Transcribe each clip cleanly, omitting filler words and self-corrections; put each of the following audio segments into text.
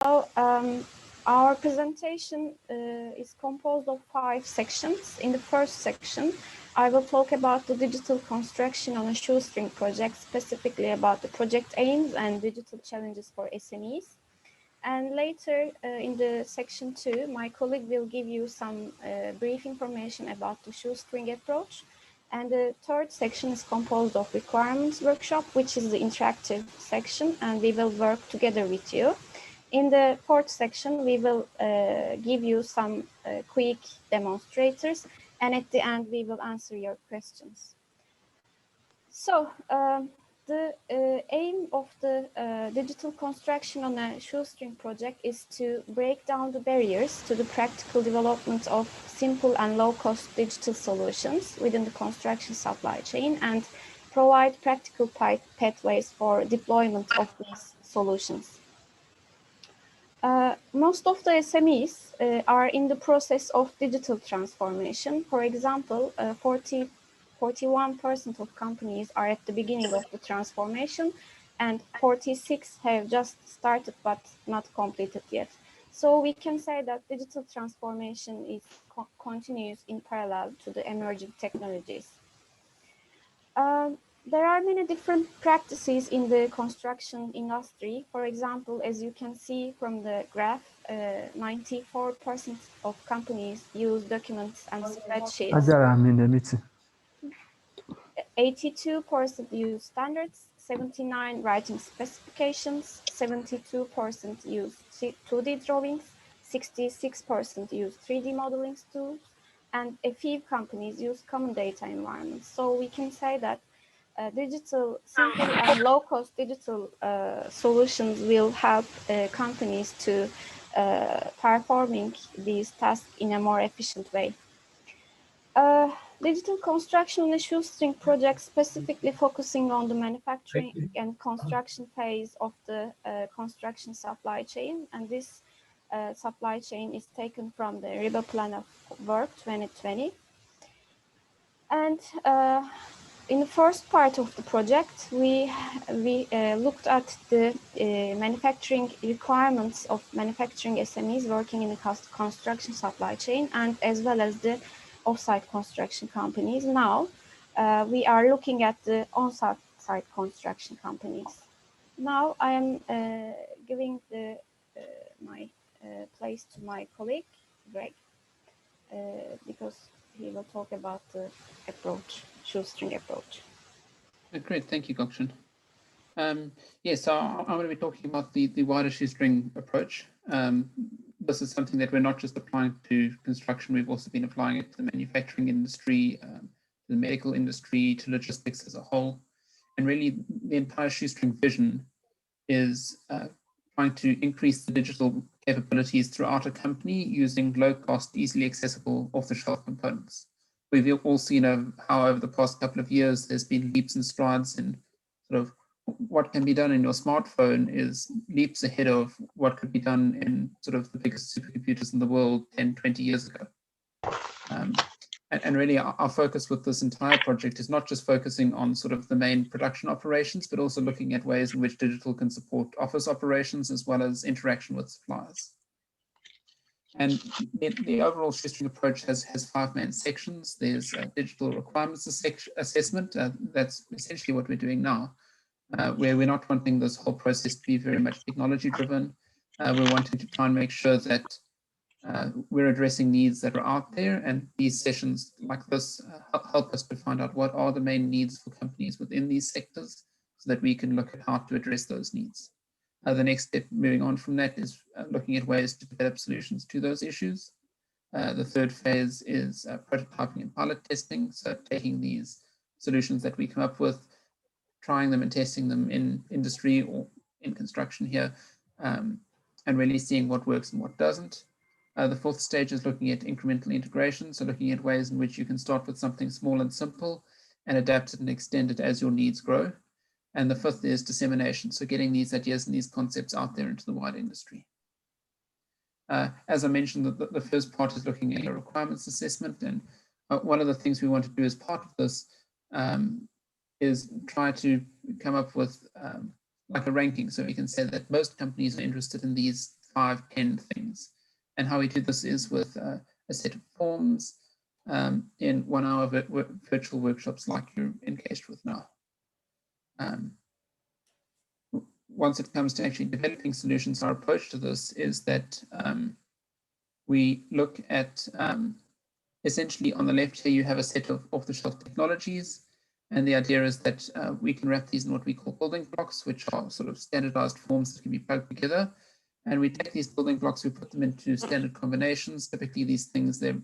Our presentation is composed of 5 sections. In the first section, I will talk about the digital construction on a shoestring project, specifically about the project aims and digital challenges for SMEs. And later in the section 2, my colleague will give you some brief information about the shoestring approach. And the third section is composed of requirements workshop, which is the interactive section, and we will work together with you. In the fourth section, we will give you some quick demonstrators, and at the end, we will answer your questions. So, the aim of the digital construction on a shoestring project is to break down the barriers to the practical development of simple and low-cost digital solutions within the construction supply chain and provide practical pathways for deployment of these solutions. Most of the SMEs are in the process of digital transformation. For example, 41% of companies are at the beginning of the transformation, and 46 have just started but not completed yet. So we can say that digital transformation is continues in parallel to the emerging technologies. There are many different practices in the construction industry. For example, as you can see from the graph, 94% of companies use documents and spreadsheets. 82% use standards, 79% writing specifications, 72% use 2D drawings, 66% use 3D modeling tools, and a few companies use common data environments. So we can say that simple and low-cost digital solutions will help companies to performing these tasks in a more efficient way. Digital construction on a shoestring project specifically focusing on the manufacturing and construction phase of the construction supply chain, and this supply chain is taken from the RIBA Plan of Work 2020. And in the first part of the project, we looked at the manufacturing requirements of manufacturing SMEs working in the construction supply chain, and as well as the off-site construction companies. Now, we are looking at the on-site construction companies. Now, I am giving my place to my colleague, Greg, because he will talk about the approach, shoestring approach. Great, thank you, Gökçen. Yes, so I'm going to be talking about the wider shoestring approach. This is something that we're not just applying to construction, we've also been applying it to the manufacturing industry, to the medical industry, to logistics as a whole. And really, the entire Shoestring Vision is trying to increase the digital capabilities throughout a company using low-cost, easily accessible, off-the-shelf components. We've all seen how over the past couple of years, there's been leaps and strides in sort of what can be done in your smartphone is leaps ahead of what could be done in sort of the biggest supercomputers in the world 10, 20 years ago. And really our focus with this entire project is not just focusing on sort of the main production operations, but also looking at ways in which digital can support office operations as well as interaction with suppliers. And the overall shoestring approach has 5 main sections. There's digital requirements assessment. That's essentially what we're doing now. Where we're not wanting this whole process to be very much technology driven. We're wanting to try and make sure that we're addressing needs that are out there, and these sessions like this help us to find out what are the main needs for companies within these sectors so that we can look at how to address those needs. The next step moving on from that is looking at ways to develop solutions to those issues. The third phase is prototyping and pilot testing, so taking these solutions that we come up with, trying them and testing them in industry or in construction here, and really seeing what works and what doesn't. The fourth stage is looking at incremental integration, so looking at ways in which you can start with something small and simple and adapt it and extend it as your needs grow. And the fifth is dissemination, so getting these ideas and these concepts out there into the wider industry. As I mentioned, the first part is looking at a requirements assessment, and one of the things we want to do as part of this is try to come up with like a ranking, so we can say that most companies are interested in these 5, 10 things. And how we do this is with a set of forms in 1 hour virtual workshops like you're engaged with now. Once it comes to actually developing solutions, our approach to this is that we look at essentially on the left here, you have a set of off-the-shelf technologies. And the idea is that we can wrap these in what we call building blocks, which are sort of standardized forms that can be plugged together. And we take these building blocks, we put them into standard combinations. Typically, these things, they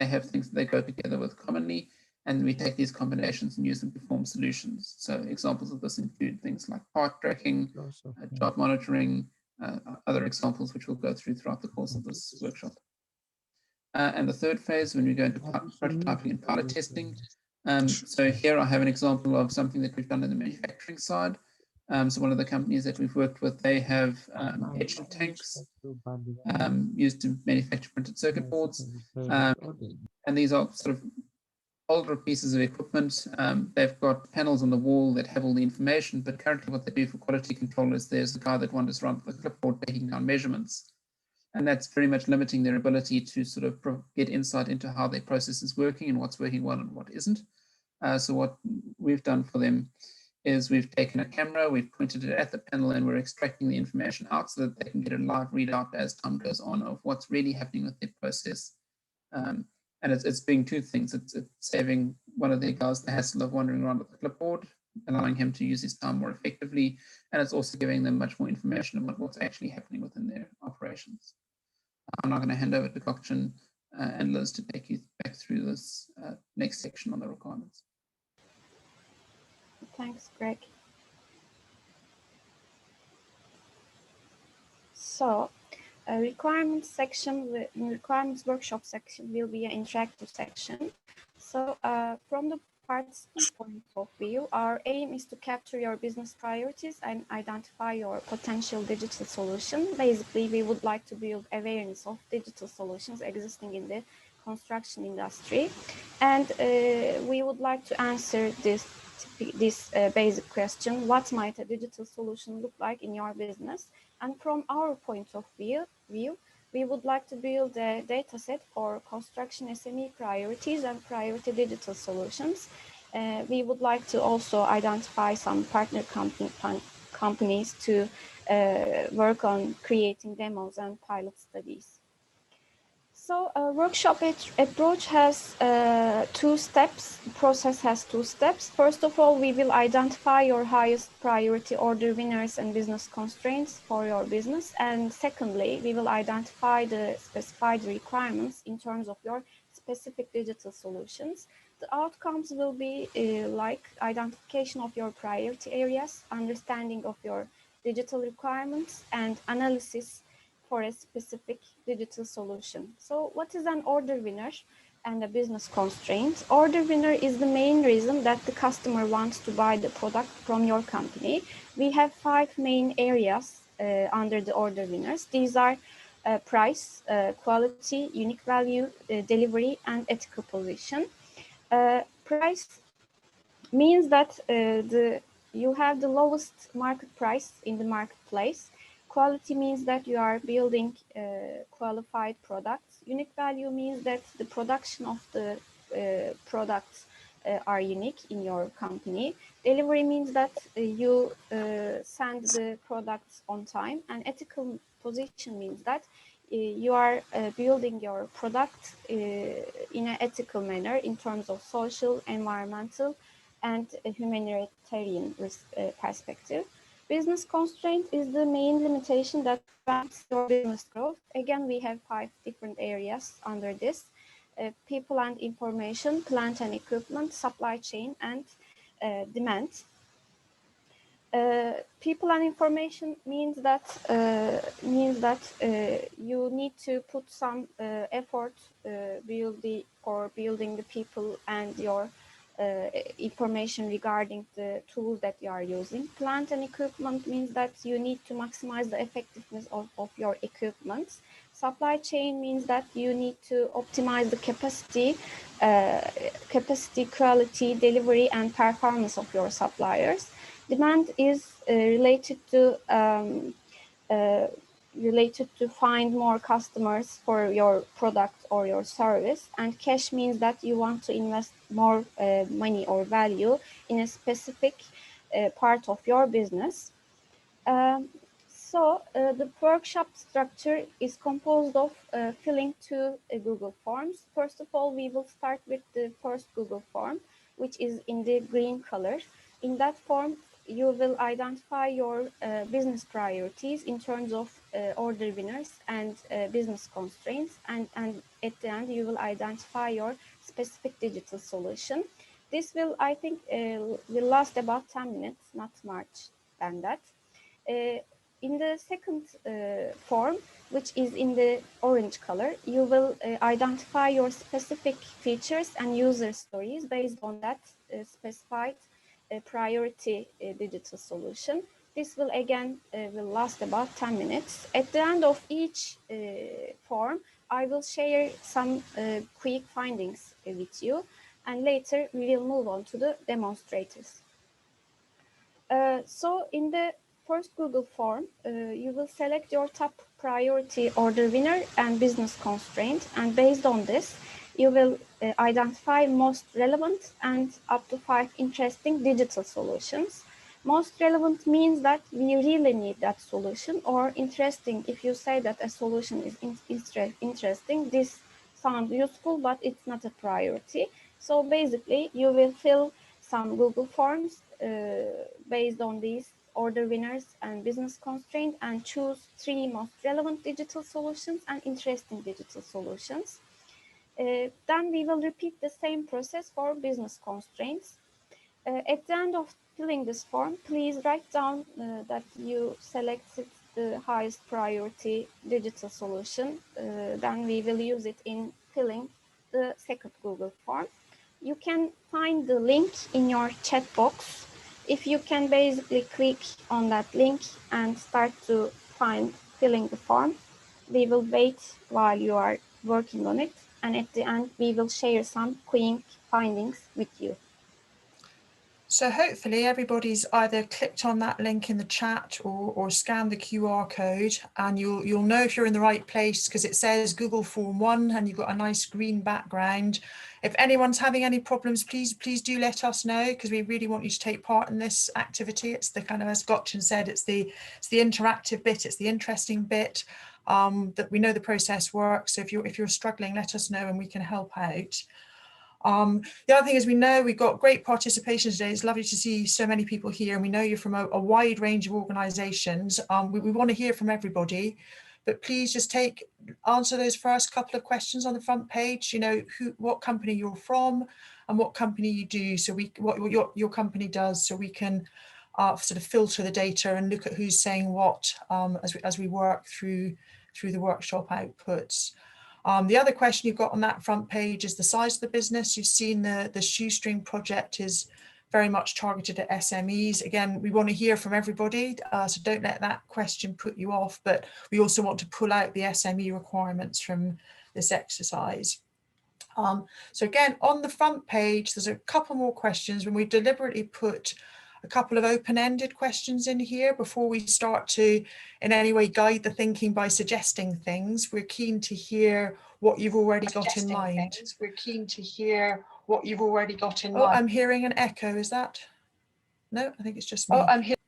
have things that they go together with commonly. And we take these combinations and use them to form solutions. So examples of this include things like part tracking, job monitoring, other examples which we'll go through throughout the course of this workshop. And the third phase, when we go into prototyping and pilot testing. So here I have an example of something that we've done in the manufacturing side. So one of the companies that we've worked with, they have etcher tanks used to manufacture printed circuit boards. And these are sort of older pieces of equipment. They've got panels on the wall that have all the information, but currently what they do for quality control is there's a guy that wanders around with a clipboard taking down measurements. And that's very much limiting their ability to sort of get insight into how their process is working and what's working well and what isn't. So what we've done for them is we've taken a camera, we've pointed it at the panel, and we're extracting the information out so that they can get a live readout as time goes on of what's really happening with their process. And it's doing two things. It's saving one of their guys the hassle of wandering around with the clipboard, allowing him to use his time more effectively. And it's also giving them much more information about what's actually happening within their operations. I'm now going to hand over to Gokchan and Liz to take you back through this next section on the requirements. Thanks, Greg. So, requirements section, requirements workshop section will be an interactive section. So, from the participant point of view, our aim is to capture your business priorities and identify your potential digital solution. Basically, we would like to build awareness of digital solutions existing in the construction industry, and we would like to answer this basic question: what might a digital solution look like in your business? And from our point of view, we would like to build a data set for construction SME priorities and priority digital solutions. We would like to also identify some partner companies to work on creating demos and pilot studies. So workshop approach has 2 steps. The process has 2 steps. First of all, we will identify your highest priority order winners and business constraints for your business. And secondly, we will identify the specified requirements in terms of your specific digital solutions. The outcomes will be like identification of your priority areas, understanding of your digital requirements, and analysis for a specific digital solution. So what is an order winner and a business constraint? Order winner is the main reason that the customer wants to buy the product from your company. We have 5 main areas under the order winners. These are price, quality, unique value, delivery, and ethical position. Price means that you have the lowest market price in the marketplace. Quality means that you are building qualified products. Unique value means that the production of the products are unique in your company. Delivery means that you send the products on time. And ethical position means that you are building your product in an ethical manner in terms of social, environmental, and humanitarian perspective. Business constraint is the main limitation that prevents your business growth. Again, we have 5 different areas under this: people and information, plant and equipment, supply chain, and demand. People and information means that you need to put some effort building the people and your information regarding the tools that you are using. Plant and equipment means that you need to maximize the effectiveness of your equipment. Supply chain means that you need to optimize the capacity, quality, delivery, and performance of your suppliers. Demand is related to related to find more customers for your product or your service, and cash means that you want to invest more money or value in a specific part of your business. The workshop structure is composed of filling two Google Forms. First of all, we will start with the first Google Form, which is in the green color. In that form, you will identify your business priorities in terms of order winners and business constraints. And at the end, you will identify your specific digital solution. This will, I think, will last about 10 minutes, not much than that. In the second form, which is in the orange color, you will identify your specific features and user stories based on that specified priority digital solution. This will again will last about 10 minutes. At the end of each form, I will share some quick findings with you, and later we will move on to the demonstrators. So in the first Google form, you will select your top priority order winner and business constraint, and based on this, you will identify most relevant and up to 5 interesting digital solutions. Most relevant means that we really need that solution, or interesting if you say that a solution is interesting, this sounds useful, but it's not a priority. So basically, you will fill some Google Forms based on these order winners and business constraint, and choose 3 most relevant digital solutions and interesting digital solutions. Then we will repeat the same process for business constraints. At the end of filling this form, please write down that you selected the highest priority digital solution. Then we will use it in filling the second Google form. You can find the link in your chat box. If you can basically click on that link and start to filling the form, we will wait while you are working on it. And at the end, we will share some quick findings with you. So hopefully everybody's either clicked on that link in the chat or scanned the QR code, and you'll know if you're in the right place, because it says Google Form 1 and you've got a nice green background. If anyone's having any problems, please do let us know, because we really want you to take part in this activity. It's the kind of, as Gotchen said, it's the interactive bit, it's the interesting bit, that we know the process works. So if you're struggling, let us know and we can help out. The other thing is, we know we've got great participation today. It's lovely to see so many people here, and we know you're from a wide range of organisations. We want to hear from everybody, but please just answer those first couple of questions on the front page. You know, what company you're from and what company you do, so what your company does, so we can sort of filter the data and look at who's saying what as we work through the workshop outputs. The other question you've got on that front page is the size of the business. You've seen the Shoestring project is very much targeted at SMEs. Again, we want to hear from everybody, so don't let that question put you off, but we also want to pull out the SME requirements from this exercise. So again, on the front page, there's a couple more questions, when we deliberately put a couple of open-ended questions in here before we start to in any way guide the thinking by suggesting things. We're keen to hear what you've already got in mind. We're keen to hear what you've already got in mind. Oh, I'm hearing an echo, is that? No, I think it's just me. Oh, I'm hearing.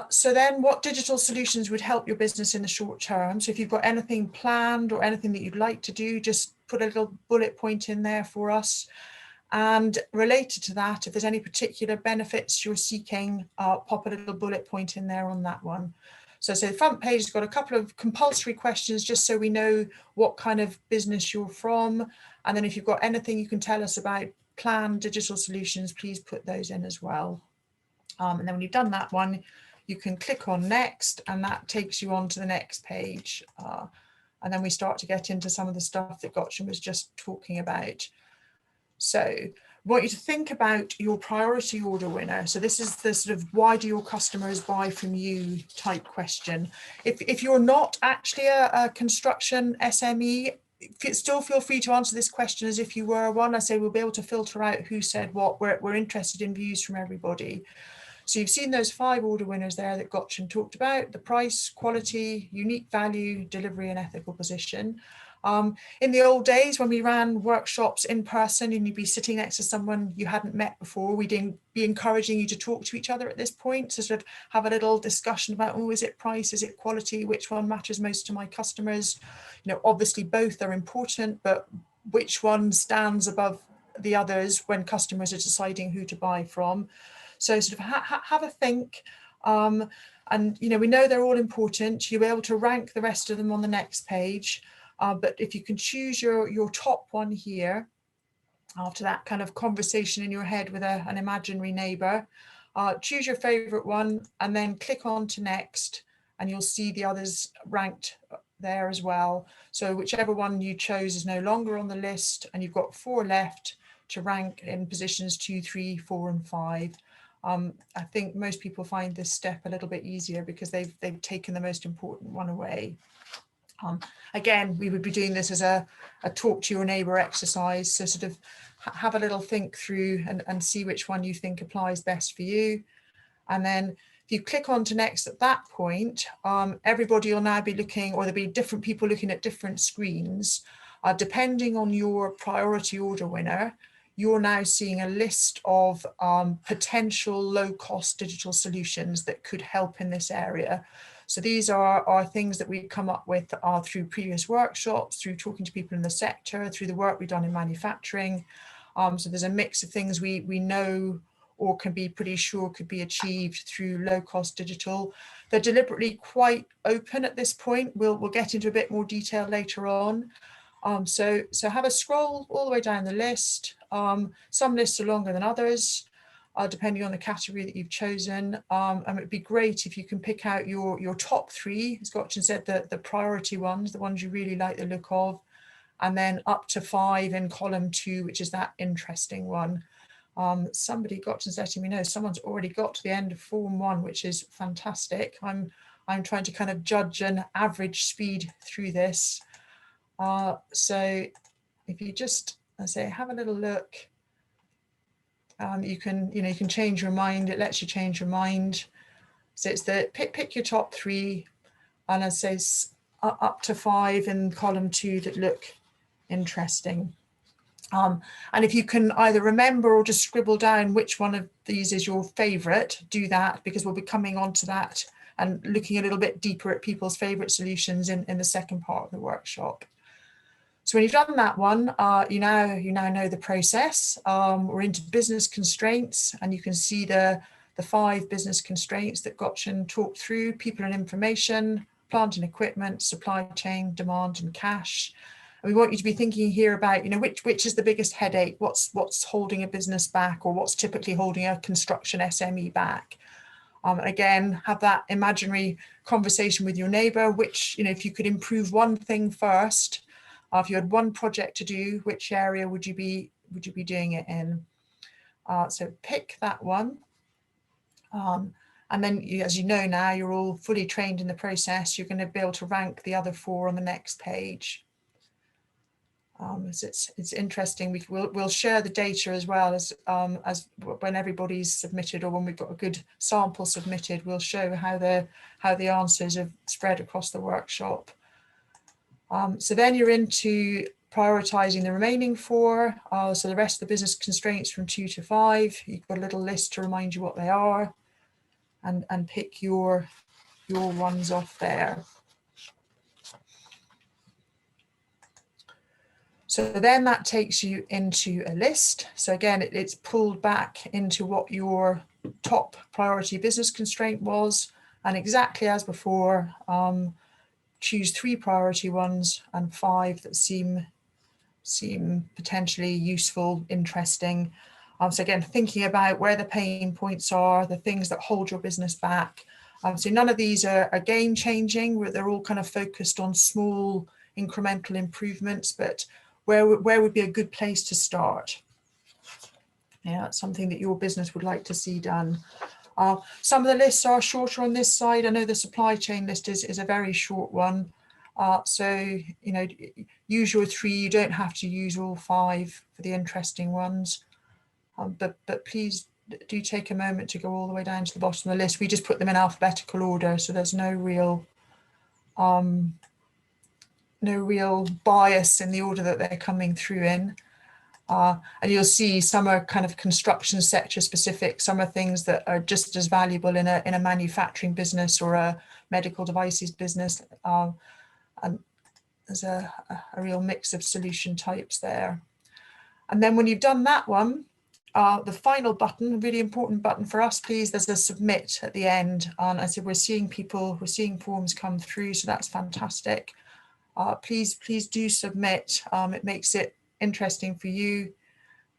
So then, what digital solutions would help your business in the short term? So if you've got anything planned or anything that you'd like to do, just put a little bullet point in there for us. And related to that, if there's any particular benefits you're seeking, pop a little bullet point in there on that one. So the front page has got a couple of compulsory questions, just so we know what kind of business you're from. And then if you've got anything you can tell us about planned digital solutions, please put those in as well. And then when you've done that one, you can click on next, and that takes you on to the next page. And then we start to get into some of the stuff that Gotchen was just talking about. So I want you to think about your priority order winner. So this is the sort of, why do your customers buy from you type question. If you're not actually a construction SME, still feel free to answer this question as if you were one. I say we'll be able to filter out who said what. We're interested in views from everybody. So you've seen those 5 order winners there that Gotchen talked about: the price, quality, unique value, delivery, and ethical position. In the old days when we ran workshops in person and you'd be sitting next to someone you hadn't met before, we'd be encouraging you to talk to each other at this point, to sort of have a little discussion about, oh, is it price, is it quality, which one matters most to my customers? You know, obviously both are important, but which one stands above the others when customers are deciding who to buy from? So sort of have a think. And, you know, we know they're all important. You'll be able to rank the rest of them on the next page. But if you can choose your top one here, after that kind of conversation in your head with an imaginary neighbour, choose your favourite one and then click on to next, and you'll see the others ranked there as well. So whichever one you chose is no longer on the list, and you've got 4 left to rank in positions 2, 3, 4, and 5. I think most people find this step a little bit easier because they've taken the most important one away. Again, we would be doing this as a talk to your neighbour exercise. So sort of have a little think through and see which one you think applies best for you. And then if you click on to next at that point, everybody will now be looking, or there'll be different people looking at different screens. Depending on your priority order winner, you're now seeing a list of potential low-cost digital solutions that could help in this area. So these are things that we've come up with through previous workshops, through talking to people in the sector, through the work we've done in manufacturing. So there's a mix of things we know or can be pretty sure could be achieved through low-cost digital. They're deliberately quite open at this point. We'll get into a bit more detail later on. So have a scroll all the way down the list. Some lists are longer than others, depending on the category that you've chosen. And it'd be great if you can pick out your top 3, as Gotchen said, the priority ones, the ones you really like the look of, and then up to 5 in column 2, which is that interesting one. Somebody, Gotchen's letting me know, someone's already got to the end of form 1, which is fantastic. I'm trying to kind of judge an average speed through this. So if you just, I say, have a little look, you can change your mind. It lets you change your mind. So it's the pick your top 3, and I say up to 5 in column 2 that look interesting. And if you can either remember or just scribble down which one of these is your favourite, do that, because we'll be coming on to that and looking a little bit deeper at people's favourite solutions in the second part of the workshop. So when you've done that one, you now know the process. We're into business constraints, and you can see the 5 business constraints that Gotchen talked through: people and information, plant and equipment, supply chain, demand, and cash. And we want you to be thinking here about, which is the biggest headache, what's holding a business back, or what's typically holding a construction SME back. Again, have that imaginary conversation with your neighbour, which, if you could improve one thing first, if you had one project to do, which area would you be doing it in? So pick that one. And then, as you know now, you're all fully trained in the process. You're going to be able to rank the other 4 on the next page. It's interesting. We'll share the data as well as when everybody's submitted, or when we've got a good sample submitted, we'll show how the answers have spread across the workshop. So then you're into prioritising the remaining 4. So the rest of the business constraints from 2 to 5. You've got a little list to remind you what they are, and pick your ones off there. So then that takes you into a list. So again, it's pulled back into what your top priority business constraint was, and exactly as before, choose 3 priority ones and 5 that seem potentially useful, interesting. So again, thinking about where the pain points are, the things that hold your business back. So none of these are game changing. They're all kind of focused on small incremental improvements, but where would be a good place to start? Yeah, it's something that your business would like to see done. Some of the lists are shorter on this side. I know the supply chain list is a very short one. So, use your 3. You don't have to use all 5 for the interesting ones. But please do take a moment to go all the way down to the bottom of the list. We just put them in alphabetical order, so there's no real bias in the order that they're coming through in. And you'll see some are kind of construction sector specific, some are things that are just as valuable in a manufacturing business or a medical devices business. And there's a real mix of solution types there. And then when you've done that one, the final button, a really important button for us, please, there's a submit at the end. And I said, we're seeing forms come through, so that's fantastic. Please do submit. It makes it interesting for you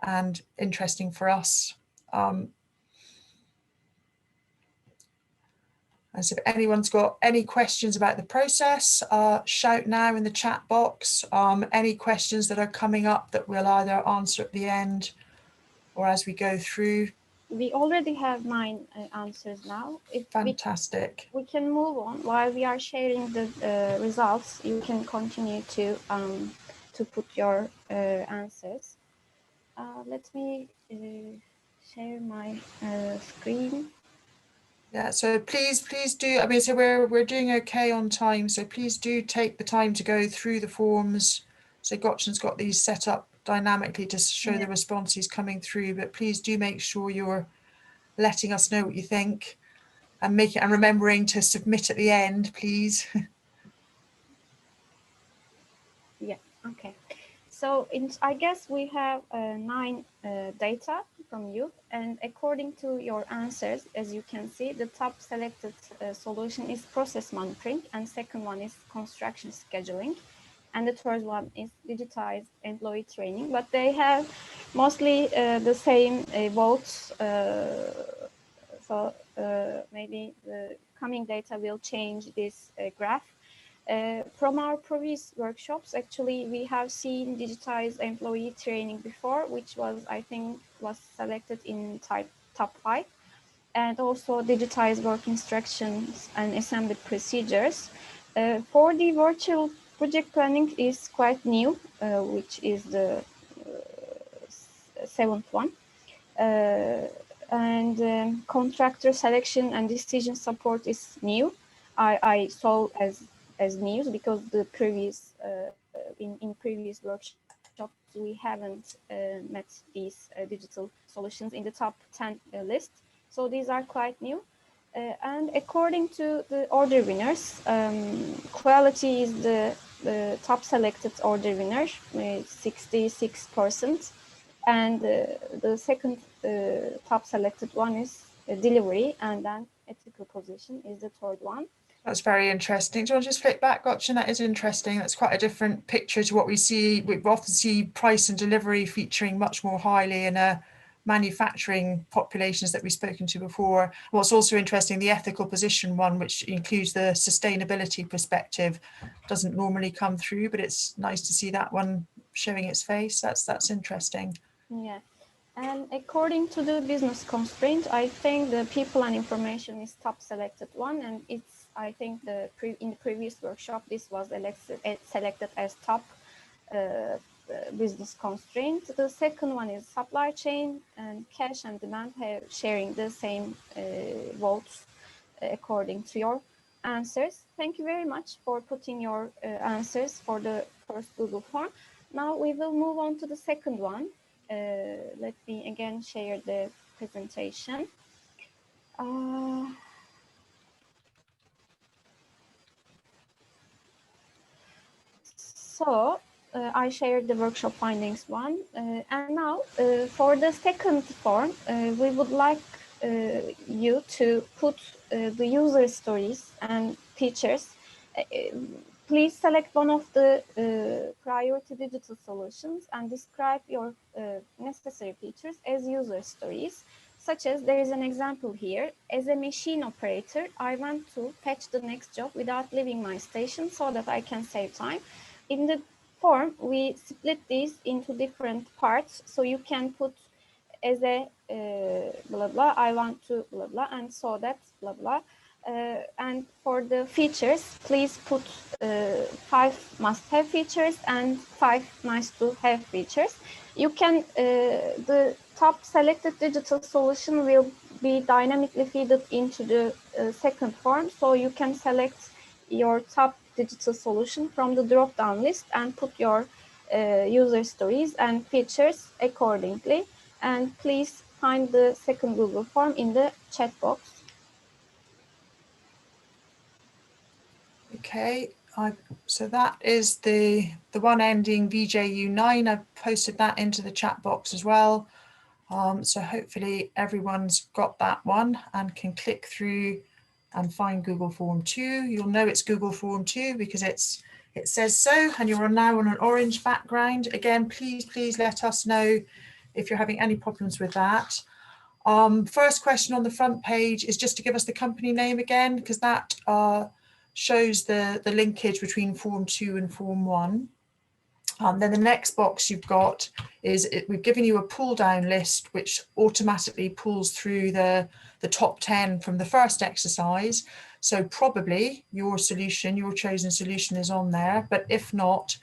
and interesting for us. And so if anyone's got any questions about the process, shout now in the chat box. Any questions that are coming up that we'll either answer at the end or as we go through. We already have 9 answers now. If fantastic. We can move on. While we are sharing the results, you can continue to put your answers. Let me share my screen. Yeah, so please do. I mean, so we're doing okay on time. So please do take the time to go through the forms. So Gotchen's got these set up dynamically to show the responses coming through. But please do make sure you're letting us know what you think, and remembering to submit at the end, please. Yeah. Okay. So I guess we have 9 data from you, and according to your answers, as you can see, the top selected solution is process monitoring, and second one is construction scheduling, and the third one is digitized employee training. But they have mostly the same votes, so maybe the coming data will change this graph. From our previous workshops, actually, we have seen digitized employee training before, which was, I think, was selected in top 5, and also digitized work instructions and assembly procedures. For the virtual project planning is quite new, which is the 7th one. And contractor selection and decision support is new. I saw as news because the previous in previous workshops we haven't met these digital solutions in the top 10 list, so these are quite new. And according to the order winners, quality is the top selected order winner with 66%, and the second top selected one is delivery, and then ethical position is the third one. That's very interesting. Do you want to just flick back, Gotchen? That is interesting. That's quite a different picture to what we see. We often see price and delivery featuring much more highly in manufacturing populations that we've spoken to before. What's also interesting, the ethical position one, which includes the sustainability perspective, doesn't normally come through, but it's nice to see that one showing its face. That's interesting. Yeah. And according to the business constraint, I think the people and information is top selected one, and it's, I think in the previous workshop this was selected as top business constraint. The second one is supply chain, and cash and demand sharing the same votes according to your answers. Thank you very much for putting your answers for the first Google form. Now we will move on to the second one. Let me again share the presentation. So I shared the workshop findings one, and now for the second form, we would like you to put the user stories and features. Please select one of the priority digital solutions and describe your necessary features as user stories, such as there is an example here. As a machine operator, I want to fetch the next job without leaving my station so that I can save time. In the form, we split these into different parts, so you can put as a blah blah, I want to blah blah, and so that blah blah. And for the features, please put 5 must-have features and 5 nice-to-have features. You can the top selected digital solution will be dynamically fed into the second form. So you can select your top digital solution from the drop-down list and put your user stories and features accordingly. And please find the second Google form in the chat box. Okay, so that is the one ending VJU9. I've posted that into the chat box as well. So hopefully everyone's got that one and can click through and find Google Form 2. You'll know it's Google Form 2 because it says so, and you're now on an orange background. Again, please let us know if you're having any problems with that. First question on the front page is just to give us the company name again, because that shows the linkage between Form 2 and Form 1. Then the next box you've got is we've given you a pull down list which automatically pulls through the top 10 from the first exercise. So probably your solution, your chosen solution is on there, but if not,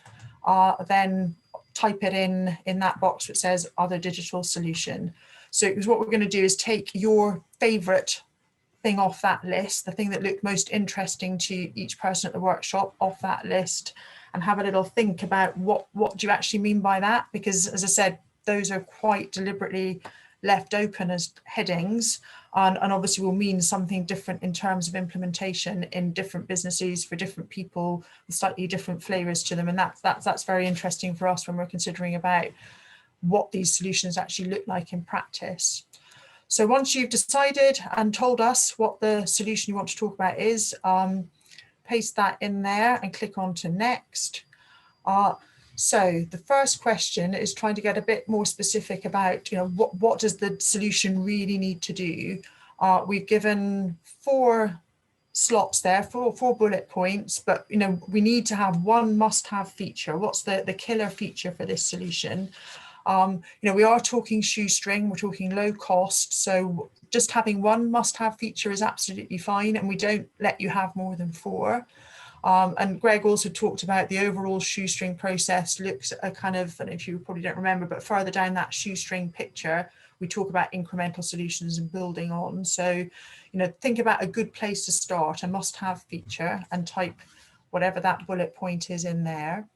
then type it in that box which says other digital solution. So because what we're going to do is take your favorite thing off that list, the thing that looked most interesting to each person at the workshop off that list, and have a little think about what do you actually mean by that? Because as I said, those are quite deliberately left open as headings, and obviously will mean something different in terms of implementation in different businesses for different people with slightly different flavors to them. And that's very interesting for us when we're considering about what these solutions actually look like in practice. So once you've decided and told us what the solution you want to talk about is, paste that in there and click on to next. So the first question is trying to get a bit more specific about, what does the solution really need to do? We've given 4 slots there, four bullet points, but we need to have one must-have feature. What's the killer feature for this solution? We are talking shoestring, we're talking low cost, so just having one must-have feature is absolutely fine, and we don't let you have more than 4. And Greg also talked about the overall shoestring process looks a kind of, and if you probably don't remember, but further down that shoestring picture, we talk about incremental solutions and building on. So, think about a good place to start, a must-have feature, and type whatever that bullet point is in there.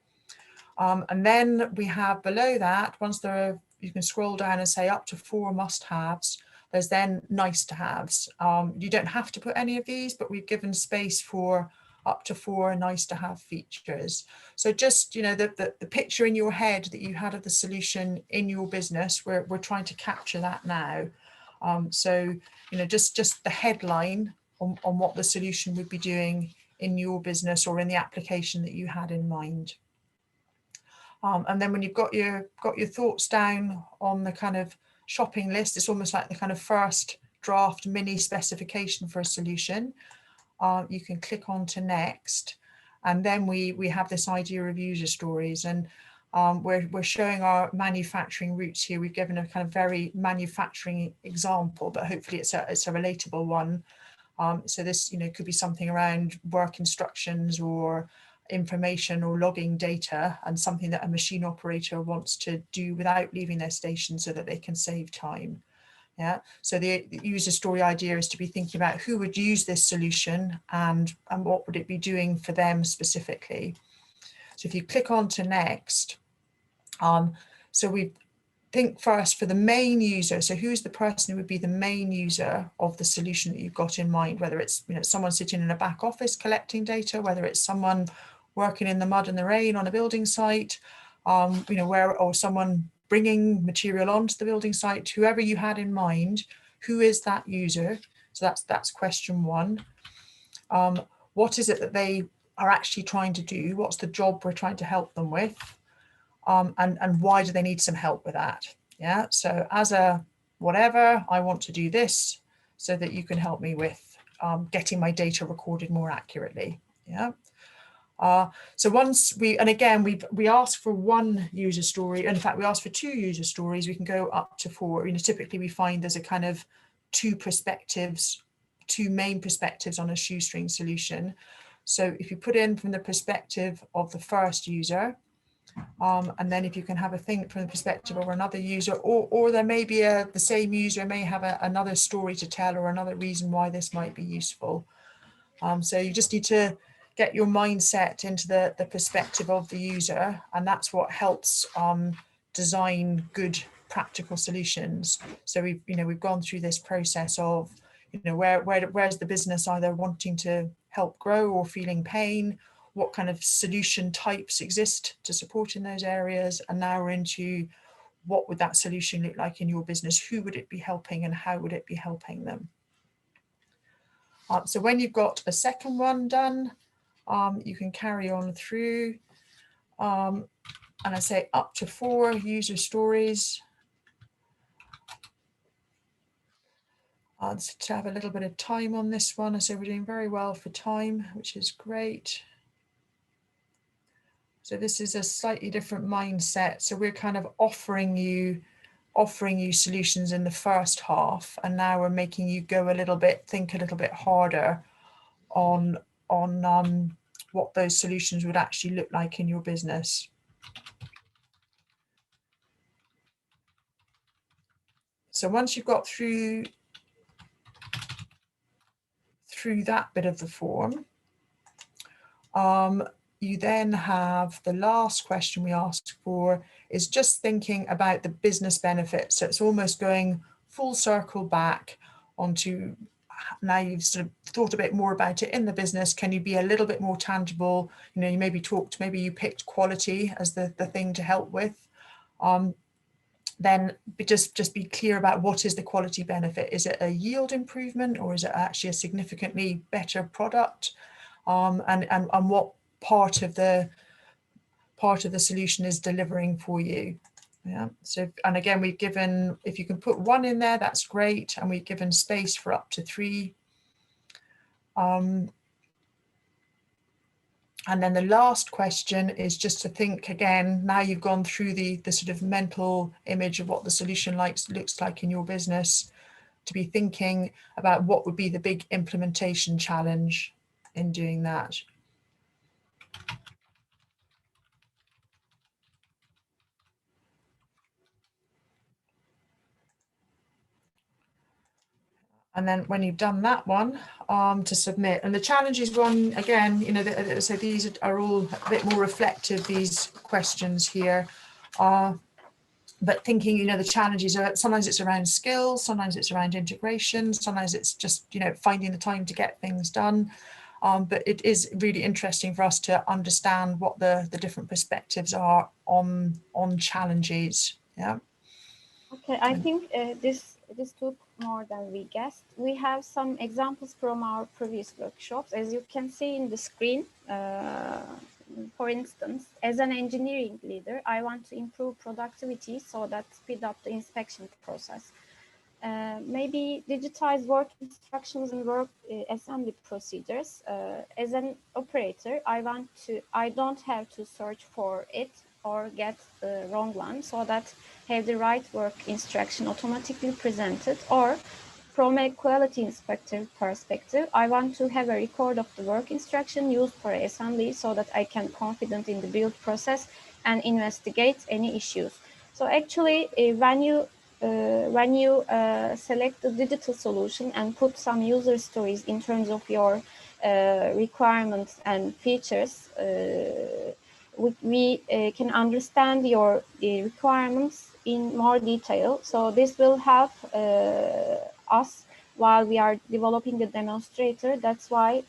And then we have below that, once there are, you can scroll down and say up to 4 must-haves. There's then nice-to-haves. You don't have to put any of these, but we've given space for up to 4 nice-to-have features. So just, the picture in your head that you had of the solution in your business, we're trying to capture that now. So, just the headline on what the solution would be doing in your business or in the application that you had in mind. And then when you've got your thoughts down on the kind of shopping list, it's almost like the kind of first draft mini specification for a solution. You can click on to next, and then we have this idea of user stories, and we're showing our manufacturing roots here. We've given a kind of very manufacturing example, but hopefully it's a relatable one. So this could be something around work instructions or information or logging data, and something that a machine operator wants to do without leaving their station so that they can save time. Yeah, so the user story idea is to be thinking about who would use this solution and what would it be doing for them specifically. So if you click on to next, so we think first for the main user. So who is the person who would be the main user of the solution that you've got in mind, whether it's someone sitting in a back office collecting data, whether it's someone working in the mud and the rain on a building site, or someone bringing material onto the building site, whoever you had in mind, who is that user? So that's question 1. What is it that they are actually trying to do? What's the job we're trying to help them with? And why do they need some help with that? Yeah, so as a whatever, I want to do this so that you can help me with getting my data recorded more accurately. Yeah. So once we ask for 1 user story. In fact, we ask for 2 user stories. We can go up to 4. Typically we find there's a kind of 2 main perspectives on a shoestring solution. So if you put in from the perspective of the first user, And then if you can have a think from the perspective of another user, or there may be the same user may have another story to tell or another reason why this might be useful. So you just need to get your mindset into the perspective of the user, and that's what helps design good practical solutions. So we've gone through this process of where's the business either wanting to help grow or feeling pain, what kind of solution types exist to support in those areas, and now we're into what would that solution look like in your business, who would it be helping and how would it be helping them. So when you've got a second one done, you can carry on through, and I say up to 4 user stories. To have a little bit of time on this one. I say we're doing very well for time, which is great. So this is a slightly different mindset. So we're kind of offering you solutions in the first half, and now we're making you go think a little bit harder on what those solutions would actually look like in your business. So once you've got through that bit of the form, you then have the last question we asked for is just thinking about the business benefits. So it's almost going full circle back onto now you've sort of thought a bit more about it in the business. Can you be a little bit more tangible? You maybe you picked quality as the thing to help with. Then just be clear about what is the quality benefit. Is it a yield improvement, or is it actually a significantly better product? And what part of the solution is delivering for you. Yeah. So, and again, we've given, if you can put 1 in there, that's great. And we've given space for up to 3. And then the last question is just to think again, now you've gone through the sort of mental image of what the solution looks like in your business, to be thinking about what would be the big implementation challenge in doing that. And then when you've done that one, to submit. And the challenges one, again, so these are all a bit more reflective, these questions here. But thinking, the challenges are, sometimes it's around skills, sometimes it's around integration, sometimes it's just, finding the time to get things done. But it is really interesting for us to understand what the different perspectives are on challenges. Yeah. Okay, I think this took more than we guessed. We have some examples from our previous workshops. As you can see in the screen, for instance, as an engineering leader, I want to improve productivity so that speed up the inspection process. Maybe digitize work instructions and work assembly procedures. As an operator, I don't have to search for it or get the wrong one, so that have the right work instruction automatically presented. Or from a quality inspector perspective, I want to have a record of the work instruction used for assembly so that I can confident in the build process and investigate any issues. So actually, when you select the digital solution and put some user stories in terms of your requirements and features, we can understand your requirements in more detail. So this will help us while we are developing the demonstrator. That's why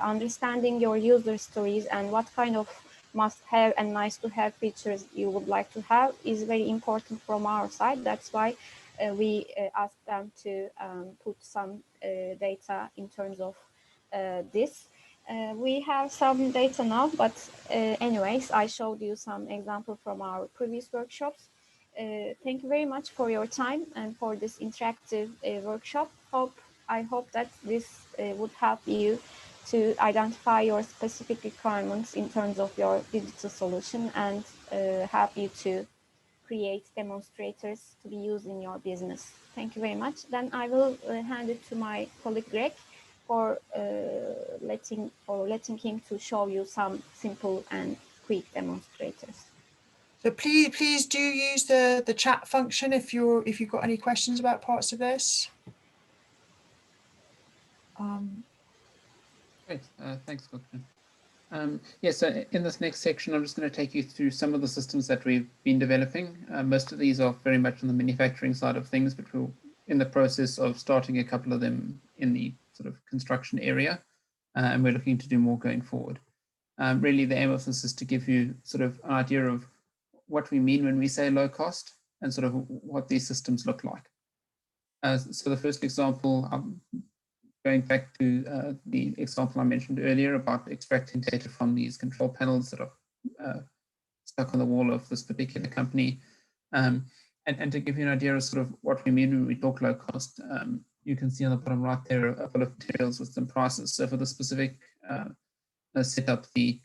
understanding your user stories and what kind of must-have and nice-to-have features you would like to have is very important from our side. That's why we ask them to put some data in terms of this. We have some data now, but anyways, I showed you some examples from our previous workshops. Thank you very much for your time and for this interactive workshop. I hope that this would help you to identify your specific requirements in terms of your digital solution and help you to create demonstrators to be used in your business. Thank you very much. Then I will hand it to my colleague Greg for letting him to show you some simple and quick demonstrators. So please do use the chat function if you've got any questions about parts of this. Great, thanks, Dr. So in this next section, I'm just going to take you through some of the systems that we've been developing. Most of these are very much on the manufacturing side of things, but we're in the process of starting a couple of them in the sort of construction area, and we're looking to do more going forward. Really, the aim of this is to give you sort of an idea of what we mean when we say low cost and sort of what these systems look like. So the first example, going back to the example I mentioned earlier about extracting data from these control panels that are stuck on the wall of this particular company. And to give you an idea of sort of what we mean when we talk low cost, you can see on the bottom right there a bill of materials with some prices. So for the specific setup, the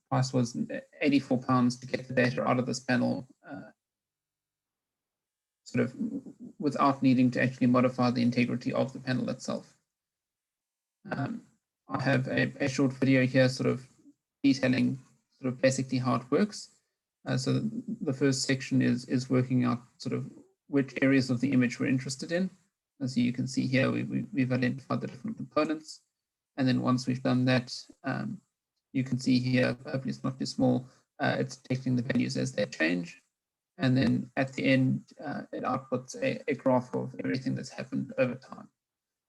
price was £84 to get the data out of this panel, sort of without needing to actually modify the integrity of the panel itself. I have a short video here sort of detailing sort of basically how it works. So the first section is working out sort of which areas of the image we're interested in. As you can see here, we've identified the different components. And then once we've done that, you can see here, hopefully it's not too small, it's detecting the values as they change. And then at the end, it outputs a graph of everything that's happened over time.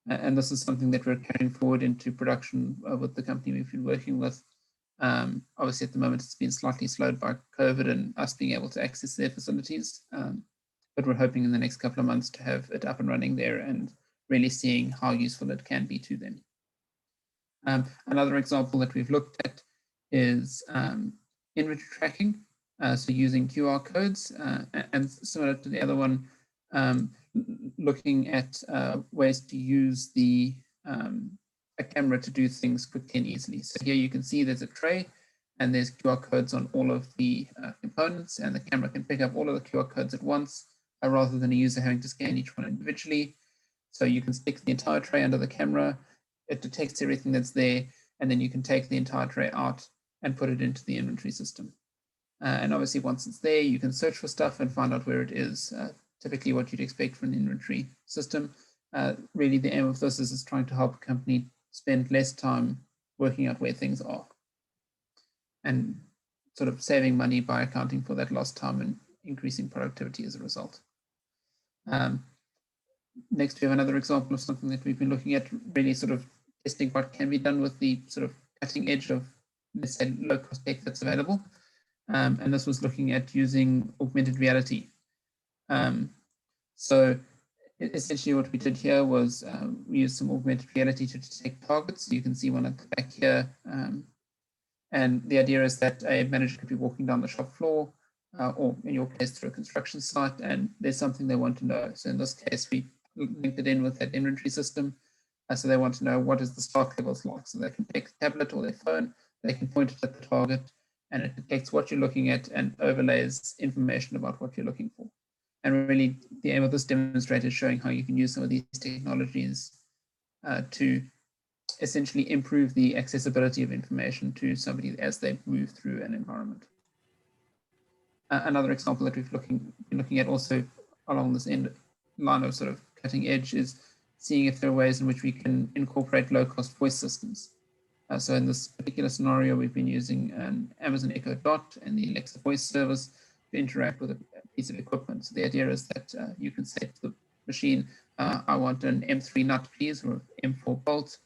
And this is something that we're carrying forward into production with the company we've been working with. Obviously, at the moment, it's been slightly slowed by COVID and us being able to access their facilities. But we're hoping in the next couple of months to have it up and running there and really seeing how useful it can be to them. Another example that we've looked at is inventory tracking. So using QR codes and similar to the other one, looking at ways to use a camera to do things quickly and easily. So here you can see there's a tray and there's QR codes on all of the components, and the camera can pick up all of the QR codes at once rather than a user having to scan each one individually. So you can stick the entire tray under the camera, it detects everything that's there, and then you can take the entire tray out and put it into the inventory system. And obviously once it's there, you can search for stuff and find out where it is, typically what you'd expect from an inventory system. Really the aim of this is trying to help a company spend less time working out where things are and sort of saving money by accounting for that lost time and increasing productivity as a result. Next, we have another example of something that we've been looking at, really sort of testing what can be done with the sort of cutting edge of, let's say, low-cost tech that's available. And this was looking at using augmented reality. So essentially what we did here was we used some augmented reality to detect targets. You can see one at the back here. And the idea is that a manager could be walking down the shop floor, or in your case through a construction site, and there's something they want to know. So in this case, we linked it in with that inventory system. So they want to know what is the stock levels like. So they can take a tablet or their phone, they can point it at the target, and it detects what you're looking at and overlays information about what you're looking for. And really the aim of this demonstrator is showing how you can use some of these technologies to essentially improve the accessibility of information to somebody as they move through an environment. Another example that we've been looking at also along this line of sort of cutting edge is seeing if there are ways in which we can incorporate low-cost voice systems. So in this particular scenario, we've been using an Amazon Echo Dot and the Alexa voice service to interact with a piece of equipment. So the idea is that you can say to the machine, I want an M3 nut, please, or M4 bolt,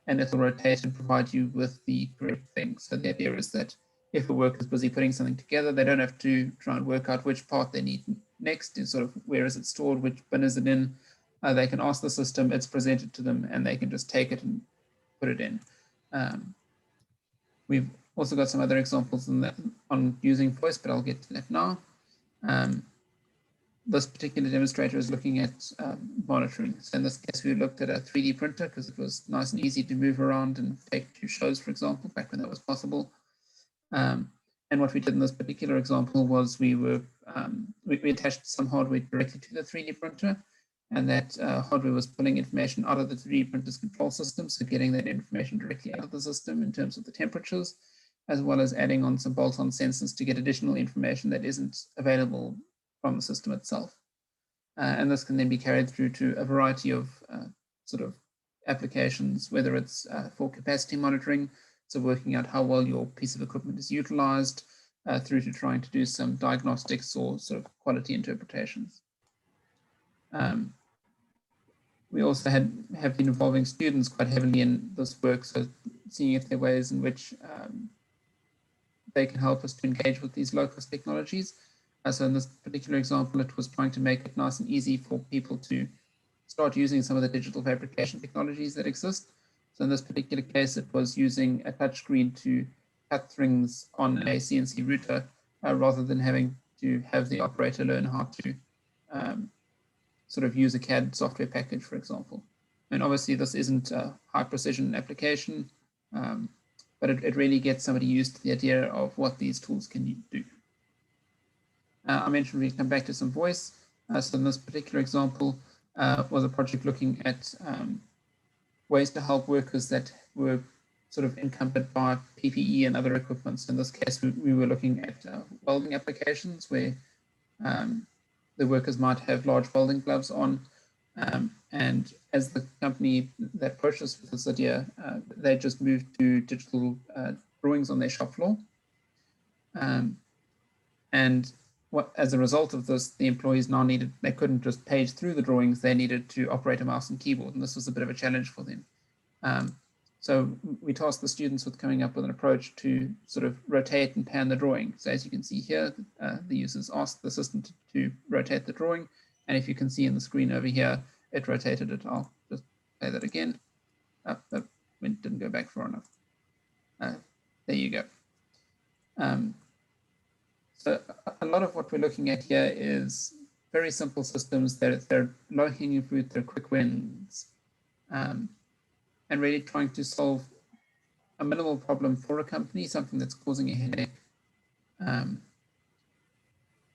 and it'll rotate and provide you with the correct thing. So the idea is that if a worker is busy putting something together, they don't have to try and work out which part they need next, and sort of where is it stored, which bin is it in. They can ask the system, it's presented to them, and they can just take it and put it in. We've also got some other examples on using voice, but I'll get to that now. This particular demonstrator is looking at monitoring. So in this case, we looked at a 3D printer because it was nice and easy to move around and take to shows, for example, back when that was possible. And what we did in this particular example was we attached some hardware directly to the 3D printer, and that hardware was pulling information out of the 3D printer's control system, so getting that information directly out of the system in terms of the temperatures. as well as adding on some bolt-on sensors to get additional information that isn't available from the system itself. And this can then be carried through to a variety of sort of applications, whether it's for capacity monitoring, so working out how well your piece of equipment is utilized, through to trying to do some diagnostics or sort of quality interpretations. We also have been involving students quite heavily in this work, so seeing if there are ways in which they can help us to engage with these low-cost technologies. So in this particular example, it was trying to make it nice and easy for people to start using some of the digital fabrication technologies that exist. So in this particular case, it was using a touchscreen to cut strings on a CNC router rather than having to have the operator learn how to sort of use a CAD software package, for example. And obviously this isn't a high precision application, but it really gets somebody used to the idea of what these tools can do. I mentioned we come back to some voice. So in this particular example was a project looking at ways to help workers that were sort of encumbered by PPE and other equipment. So in this case, we were looking at welding applications where the workers might have large welding gloves on. And as the company that purchased with this idea, they just moved to digital drawings on their shop floor. And as a result of this, the employees now they couldn't just page through the drawings, they needed to operate a mouse and keyboard, and this was a bit of a challenge for them. So we tasked the students with coming up with an approach to sort of rotate and pan the drawing. So as you can see here, the users asked the system to rotate the drawing, and if you can see in the screen over here, it rotated it. I'll just say that again. That didn't go back far enough. There you go. So a lot of what we're looking at here is very simple systems. They're low-hanging fruit, they're quick wins, and really trying to solve a minimal problem for a company, something that's causing a headache,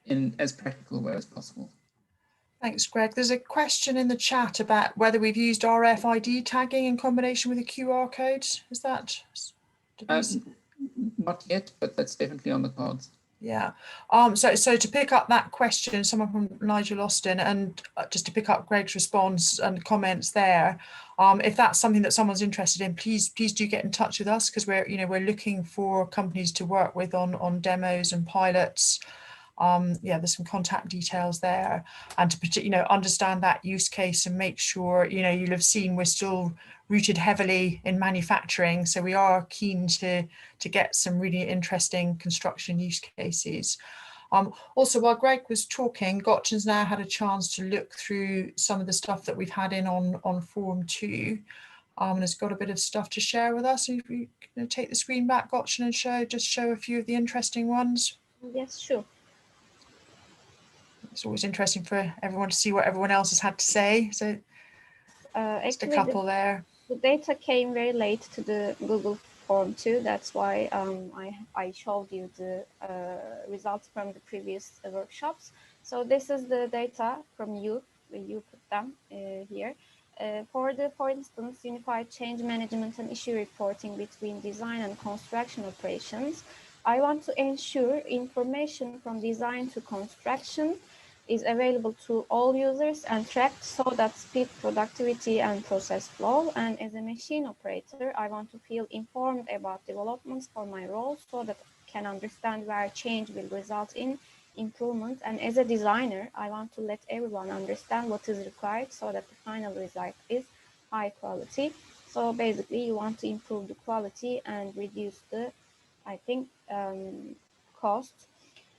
in as practical a way as possible. Thanks, Greg. There's a question in the chat about whether we've used RFID tagging in combination with a QR code. Is that? Not yet, but that's definitely on the cards. Yeah. So to pick up that question, someone from Nigel Austin, and just to pick up Greg's response and comments there, if that's something that someone's interested in, please do get in touch with us, because we're looking for companies to work with on demos and pilots. Yeah, there's some contact details there, and to understand that use case and make sure you'll have seen we're still rooted heavily in manufacturing, so we are keen to get some really interesting construction use cases. Also, while Greg was talking, Gotchen's now had a chance to look through some of the stuff that we've had in on Forum 2, and has got a bit of stuff to share with us. If you take the screen back, Gotchen, and show a few of the interesting ones. Yes, sure. It's always interesting for everyone to see what everyone else has had to say. So just a couple there. The data came very late to the Google Form 2. That's why I showed you the results from the previous workshops. So this is the data from you put them here. For instance, unified change management and issue reporting between design and construction operations, I want to ensure information from design to construction is available to all users and tracked so that speed, productivity, and process flow. And as a machine operator, I want to feel informed about developments for my role so that I can understand where change will result in improvement. And as a designer, I want to let everyone understand what is required so that the final result is high quality. So basically, you want to improve the quality and reduce the, I think, cost.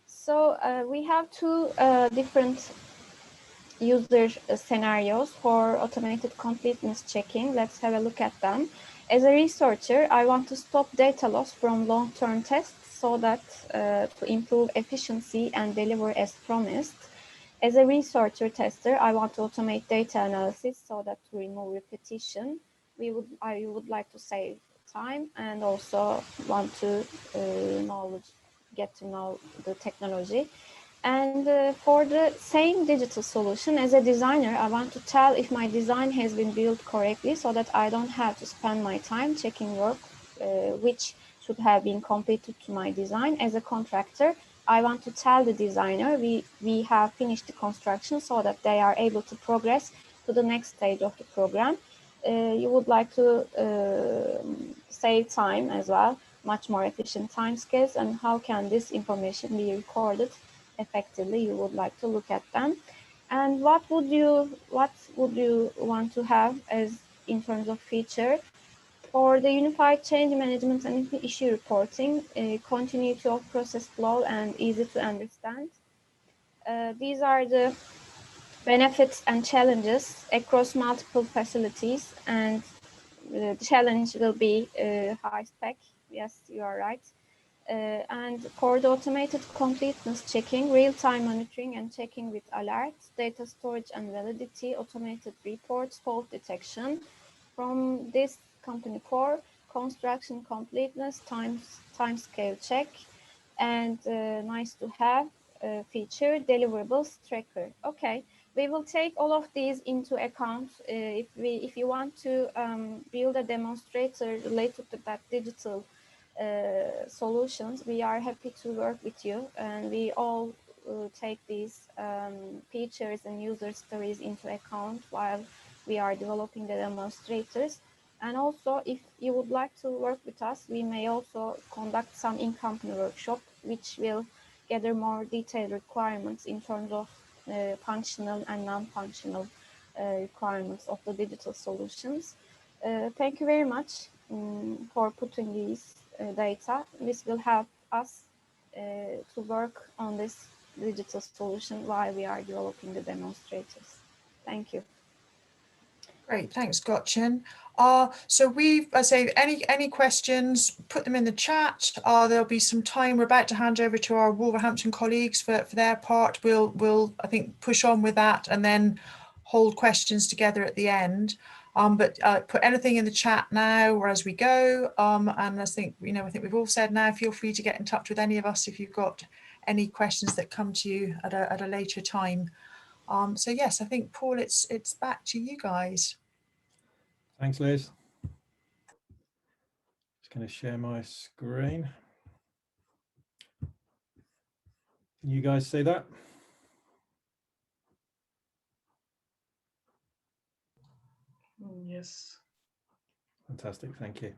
So we have two different user scenarios for automated completeness checking. Let's have a look at them. As a researcher, I want to stop data loss from long-term tests so that to improve efficiency and deliver as promised. As a researcher tester, I want to automate data analysis so that to remove repetition. I would like to save time and also want to get to know the technology. And for the same digital solution, as a designer, I want to tell if my design has been built correctly so that I don't have to spend my time checking work which should have been completed to my design. As a contractor, I want to tell the designer we have finished the construction so that they are able to progress to the next stage of the program. You would like to save time as well, much more efficient time scales, and how can this information be recorded effectively? You would like to look at them. And what would you want to have as in terms of feature? For the unified change management and issue reporting, continuity of process flow and easy to understand. These are the benefits and challenges across multiple facilities, and the challenge will be high spec. Yes, you are right. And for the automated completeness checking, real-time monitoring and checking with alerts, data storage and validity, automated reports, fault detection. From this company core, construction completeness, time scale check, and nice to have feature, deliverables tracker. Okay, we will take all of these into account. If you want to build a demonstrator related to that digital solutions, we are happy to work with you, and we all take these features and user stories into account while we are developing the demonstrators. And also, if you would like to work with us, we may also conduct some in-company workshop, which will gather more detailed requirements in terms of functional and non-functional requirements of the digital solutions. Thank you very much for putting these data. This will help us to work on this digital solution while we are developing the demonstrators. Thank you. Great, thanks, Gotchen. So I say, any questions, put them in the chat. There'll be some time. We're about to hand over to our Wolverhampton colleagues for their part. We'll I think push on with that and then hold questions together at the end. But put anything in the chat now or as we go. And I think we've all said now, feel free to get in touch with any of us if you've got any questions that come to you at a later time. So yes, I think, Paul, it's back to you guys. Thanks, Liz. Just going to share my screen. Can you guys see that? Yes. Fantastic, thank you.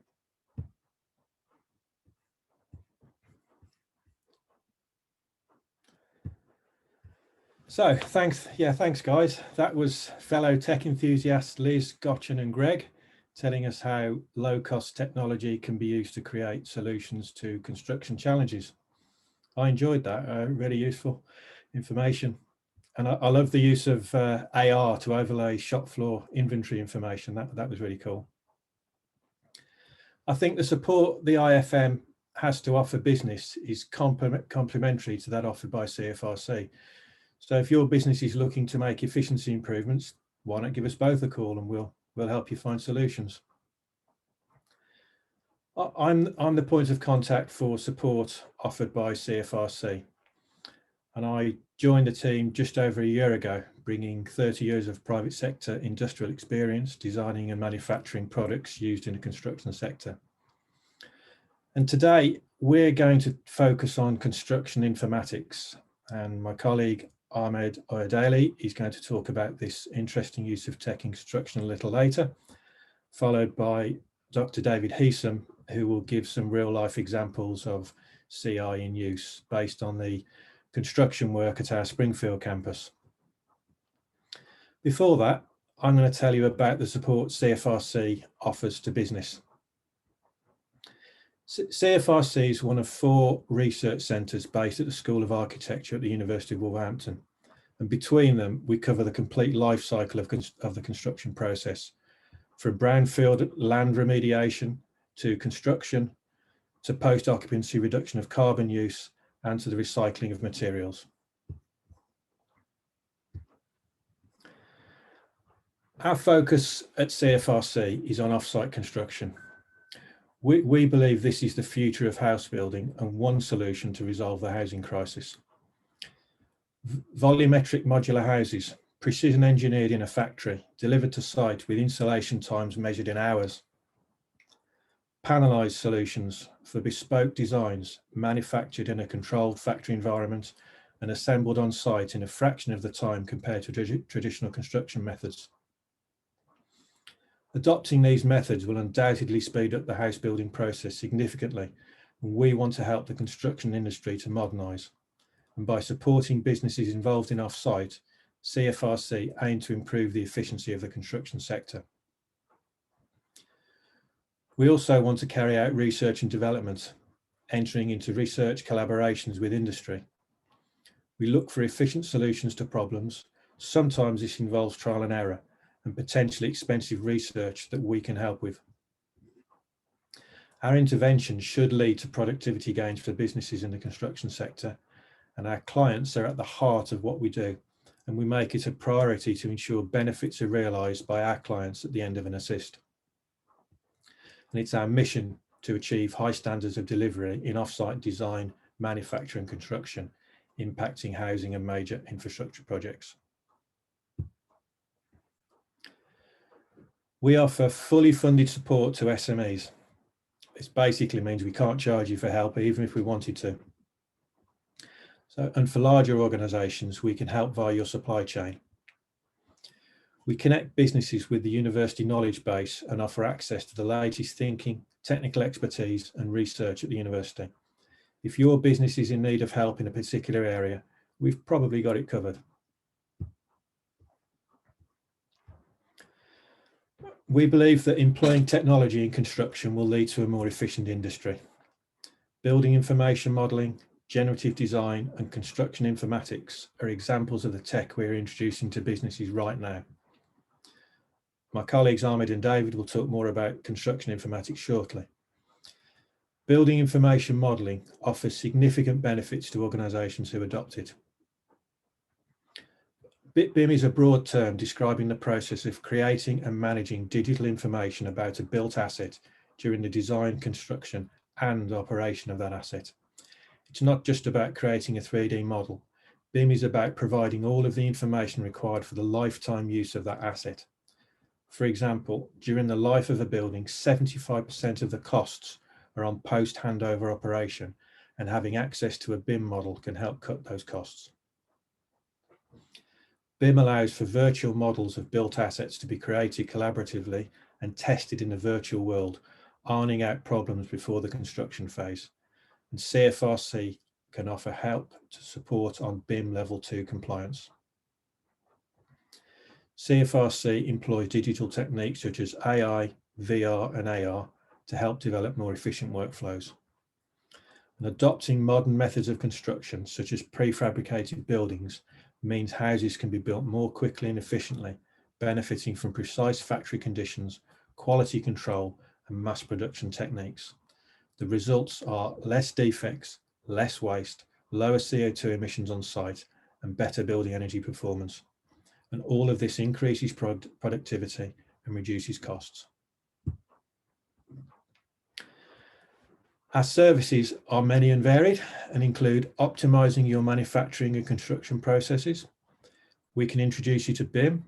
So thanks guys. That was fellow tech enthusiasts Liz, Gotchen and Greg telling us how low-cost technology can be used to create solutions to construction challenges. I enjoyed that, really useful information. And I love the use of AR to overlay shop floor inventory information. That was really cool. I think the support the IFM has to offer business is complementary to that offered by CFRC. So if your business is looking to make efficiency improvements, why not give us both a call and we'll help you find solutions. I'm the point of contact for support offered by CFRC. And I joined the team just over a year ago, bringing 30 years of private sector industrial experience designing and manufacturing products used in the construction sector. And today we're going to focus on construction informatics, and my colleague Ahmed Oyadeli is going to talk about this interesting use of tech in construction a little later, followed by Dr. David Heesum, who will give some real life examples of CI in use based on the construction work at our Springfield campus. Before that, I'm going to tell you about the support CFRC offers to business. CFRC is one of 4 research centres based at the School of Architecture at the University of Wolverhampton. And between them, we cover the complete life cycle of the construction process, from brownfield land remediation to construction, to post-occupancy reduction of carbon use, and to the recycling of materials. Our focus at CFRC is on off-site construction. We believe this is the future of house building and one solution to resolve the housing crisis. Volumetric modular houses, precision engineered in a factory, delivered to site with installation times measured in hours. panelized solutions for bespoke designs manufactured in a controlled factory environment and assembled on site in a fraction of the time compared to traditional construction methods. Adopting these methods will undoubtedly speed up the house building process significantly, and we want to help the construction industry to modernise. And by supporting businesses involved in off-site, CFRC aim to improve the efficiency of the construction sector. We also want to carry out research and development, entering into research collaborations with industry. We look for efficient solutions to problems. Sometimes this involves trial and error and potentially expensive research that we can help with. Our interventions should lead to productivity gains for businesses in the construction sector, and our clients are at the heart of what we do, and we make it a priority to ensure benefits are realised by our clients at the end of an assist. And it's our mission to achieve high standards of delivery in off-site design, manufacture and construction, impacting housing and major infrastructure projects. We offer fully funded support to SMEs. This basically means we can't charge you for help even if we wanted to. And for larger organisations, we can help via your supply chain. We connect businesses with the university knowledge base and offer access to the latest thinking, technical expertise and research at the university. If your business is in need of help in a particular area, we've probably got it covered. We believe that employing technology in construction will lead to a more efficient industry. Building information modelling, generative design and construction informatics are examples of the tech we're introducing to businesses right now. My colleagues Ahmed and David will talk more about construction informatics shortly. Building information modelling offers significant benefits to organisations who adopt it. BIM is a broad term describing the process of creating and managing digital information about a built asset during the design, construction and operation of that asset. It's not just about creating a 3D model. BIM is about providing all of the information required for the lifetime use of that asset. For example, during the life of a building, 75% of the costs are on post-handover operation, and having access to a BIM model can help cut those costs. BIM allows for virtual models of built assets to be created collaboratively and tested in the virtual world, ironing out problems before the construction phase. And CFRC can offer help to support on BIM Level 2 compliance. CFRC employs digital techniques such as AI, VR and AR to help develop more efficient workflows. And adopting modern methods of construction such as prefabricated buildings means houses can be built more quickly and efficiently, benefiting from precise factory conditions, quality control and mass production techniques. The results are less defects, less waste, lower CO2 emissions on site and better building energy performance. And all of this increases productivity and reduces costs. Our services are many and varied and include optimizing your manufacturing and construction processes. We can introduce you to BIM,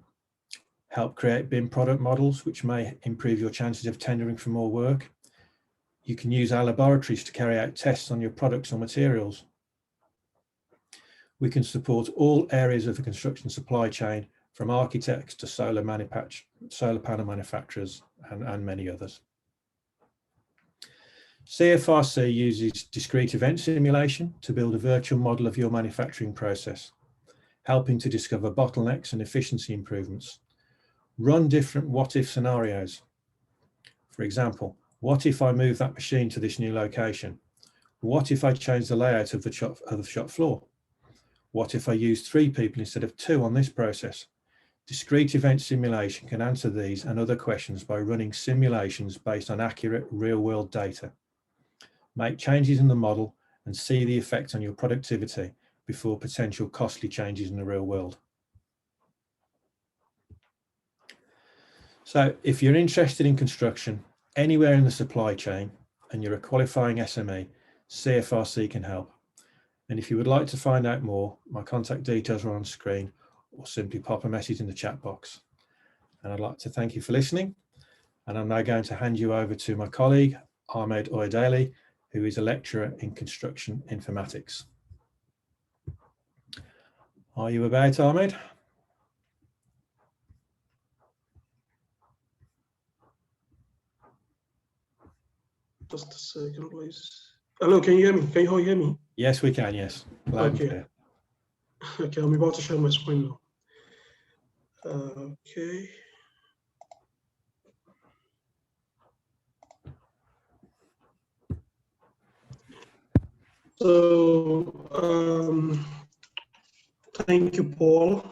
help create BIM product models, which may improve your chances of tendering for more work. You can use our laboratories to carry out tests on your products or materials. We can support all areas of the construction supply chain, from architects to solar panel manufacturers and many others. CFRC uses discrete event simulation to build a virtual model of your manufacturing process, helping to discover bottlenecks and efficiency improvements. Run different what-if scenarios. For example, what if I move that machine to this new location? What if I change the layout of the shop floor? What if I use 3 people instead of 2 on this process? Discrete event simulation can answer these and other questions by running simulations based on accurate real-world data. Make changes in the model and see the effect on your productivity before potential costly changes in the real world. So if you're interested in construction anywhere in the supply chain and you're a qualifying SME, CFRC can help. And if you would like to find out more, my contact details are on screen, or simply pop a message in the chat box. And I'd like to thank you for listening. And I'm now going to hand you over to my colleague, Ahmed Oyedele, who is a lecturer in construction informatics. Are you about, Ahmed? Just a second, please. Hello, can you hear me? Can you all hear me? Yes, we can, yes. Loud and Okay. clear. Okay, I'm about to share my screen now. Okay. So, thank you, Paul.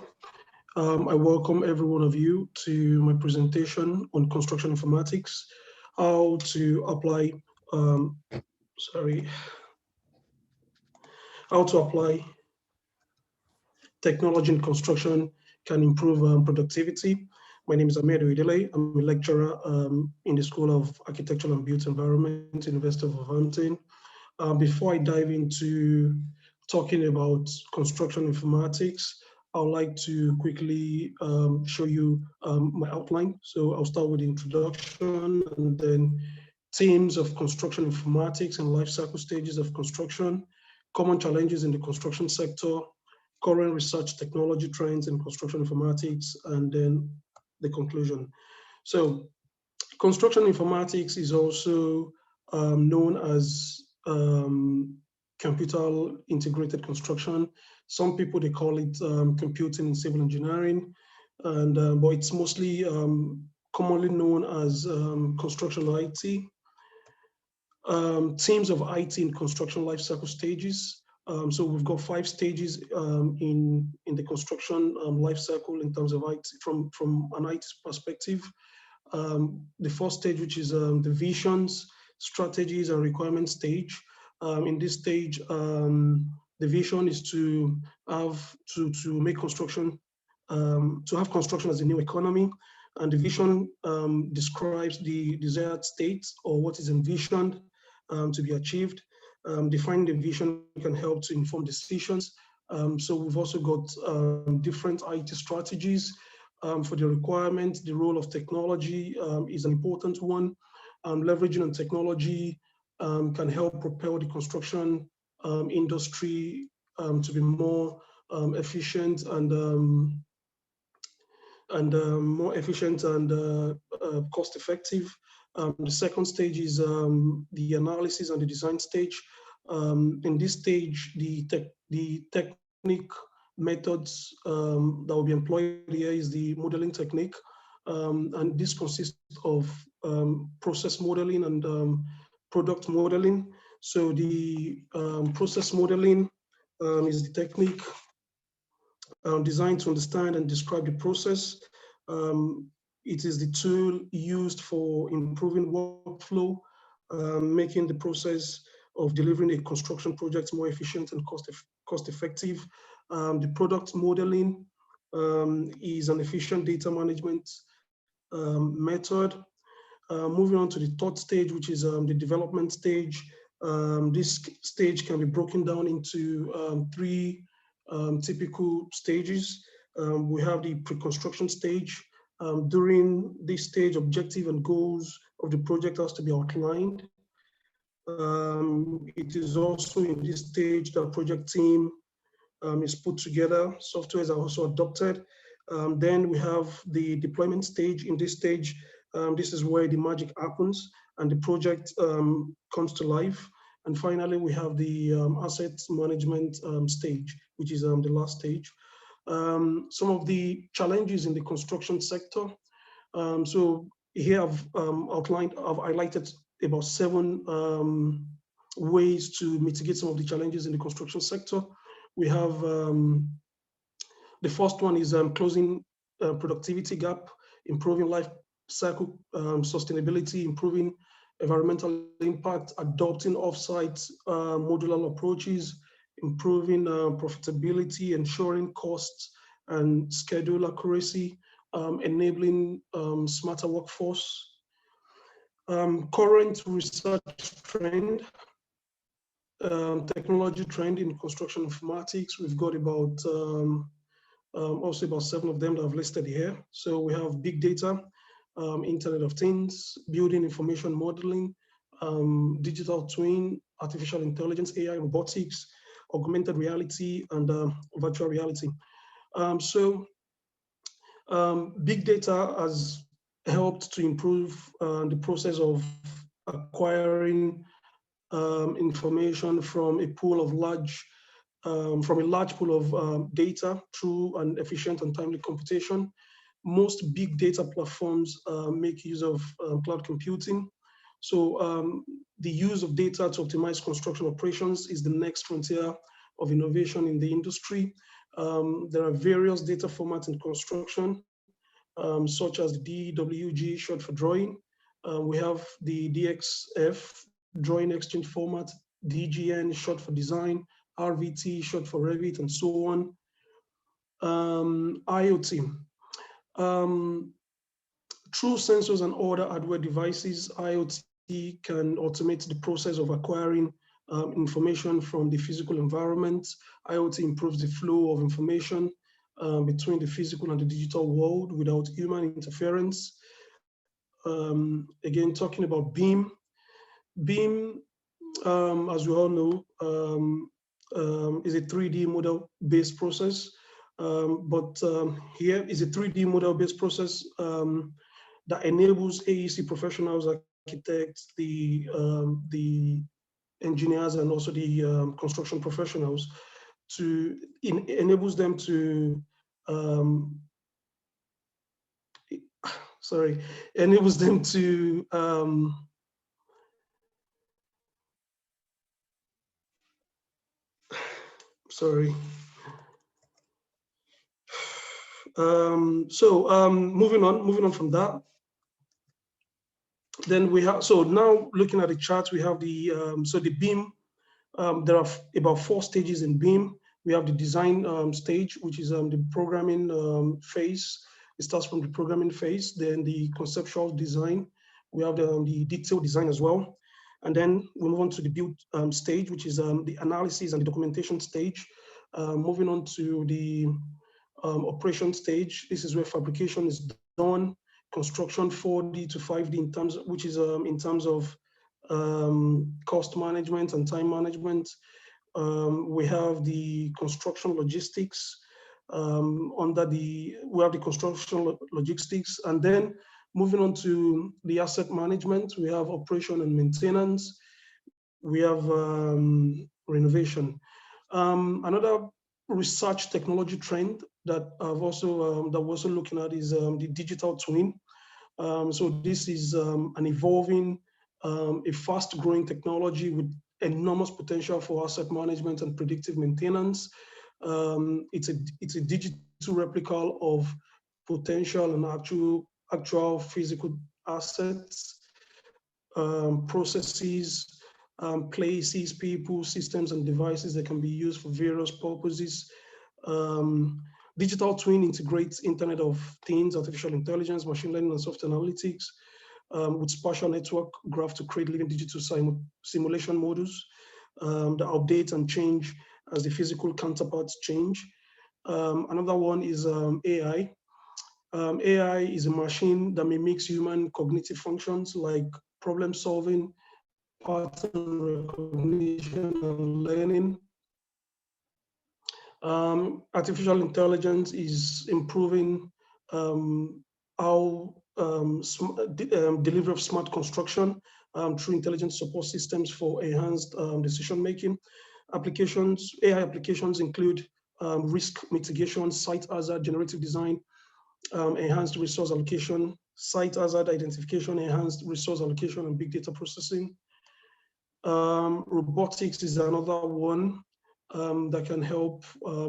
I welcome every one of you to my presentation on construction informatics, how to apply, how to apply technology in construction can improve productivity. My name is Ahmed Oyedele. I'm a lecturer in the School of Architectural and Built Environment, University of Wolverhampton. Before I dive into talking about construction informatics, I would like to quickly show you my outline. So I'll start with the introduction and then themes of construction informatics and life cycle stages of construction, common challenges in the construction sector, current research technology trends in construction informatics, and then the conclusion. So construction informatics is also known as computer integrated construction. Some people, they call it computing in civil engineering, and but it's mostly commonly known as construction IT. Themes of IT in construction lifecycle stages. So we've got 5 stages in the construction lifecycle in terms of IT from an IT perspective. The first stage, which is the visions, strategies, and requirements stage. In this stage, the vision is to have to make construction, to have construction as a new economy, and the vision describes the desired state or what is envisioned to be achieved. Defining the vision can help to inform decisions. So we've also got different IT strategies. For the requirement, the role of technology is an important one. Leveraging on technology can help propel the construction industry to be more efficient and cost effective. The second stage is the analysis and the design stage. In this stage, the technique methods that will be employed here is the modeling technique, and this consists of process modeling and product modeling. So the process modeling is the technique designed to understand and describe the process. It is the tool used for improving workflow, making the process of delivering a construction project more efficient and cost effective. The product modeling is an efficient data management method. Moving on to the third stage, which is the development stage. This stage can be broken down into 3 typical stages. We have the pre-construction stage. During this stage, objective and goals of the project has to be outlined. It is also in this stage that project team is put together. Softwares are also adopted. Then we have the deployment stage. In this stage, this is where the magic happens and the project comes to life. And finally, we have the asset management stage, which is the last stage. Some of the challenges in the construction sector. So here I've highlighted about 7 ways to mitigate some of the challenges in the construction sector. We have the first one is closing productivity gap, improving life cycle sustainability, improving environmental impact, adopting offsite modular approaches, improving profitability, ensuring costs and schedule accuracy, enabling smarter workforce. Current research trend, technology trend in construction informatics. We've got about also about 7 of them that I've listed here. So we have big data, Internet of Things, building information modeling, digital twin, artificial intelligence, AI, robotics, augmented reality, and virtual reality. Big data has helped to improve the process of acquiring information from a pool of large pool of data through an efficient and timely computation. Most big data platforms make use of cloud computing. So the use of data to optimize construction operations is the next frontier of innovation in the industry. There are various data formats in construction, such as DWG, short for drawing. We have the DXF, drawing exchange format, DGN, short for design, RVT, short for Revit, and so on. IoT. Through sensors and other hardware devices, IoT can automate the process of acquiring information from the physical environment. IoT improves the flow of information between the physical and the digital world without human interference. Again, talking about BIM. BIM, as we all know, is a 3D model-based process. Here is a 3D model-based process that enables AEC professionals, architects, the engineers, and also the construction professionals enables them to moving on from that, then we have, so now looking at the charts, we have the the BIM. There are about 4 stages in BIM. We have the design stage, which is the programming phase. It starts from the programming phase, then the conceptual design. We have the detailed design as well. And then we move on to the build stage, which is the analysis and the documentation stage. Moving on to the operation stage. This is where fabrication is done, construction 4D to 5D in terms, which is in terms of cost management and time management. We have the construction logistics. We have the construction logistics, and then moving on to the asset management, we have operation and maintenance. We have renovation. Another research technology trend that we're also looking at is the digital twin. So this is an evolving, a fast-growing technology with enormous potential for asset management and predictive maintenance. It's a digital replica of potential and actual physical assets, processes, places, people, systems, and devices that can be used for various purposes. Digital twin integrates Internet of Things, artificial intelligence, machine learning, and software analytics with spatial network graph to create living digital simulation models that update and change as the physical counterparts change. Another one is AI. AI is a machine that mimics human cognitive functions like problem solving, pattern recognition, and learning. Artificial intelligence is improving how delivery of smart construction through intelligent support systems for enhanced decision-making. AI applications include risk mitigation, site hazard, generative design, enhanced resource allocation, site hazard identification, enhanced resource allocation, and big data processing. Robotics is another one that can help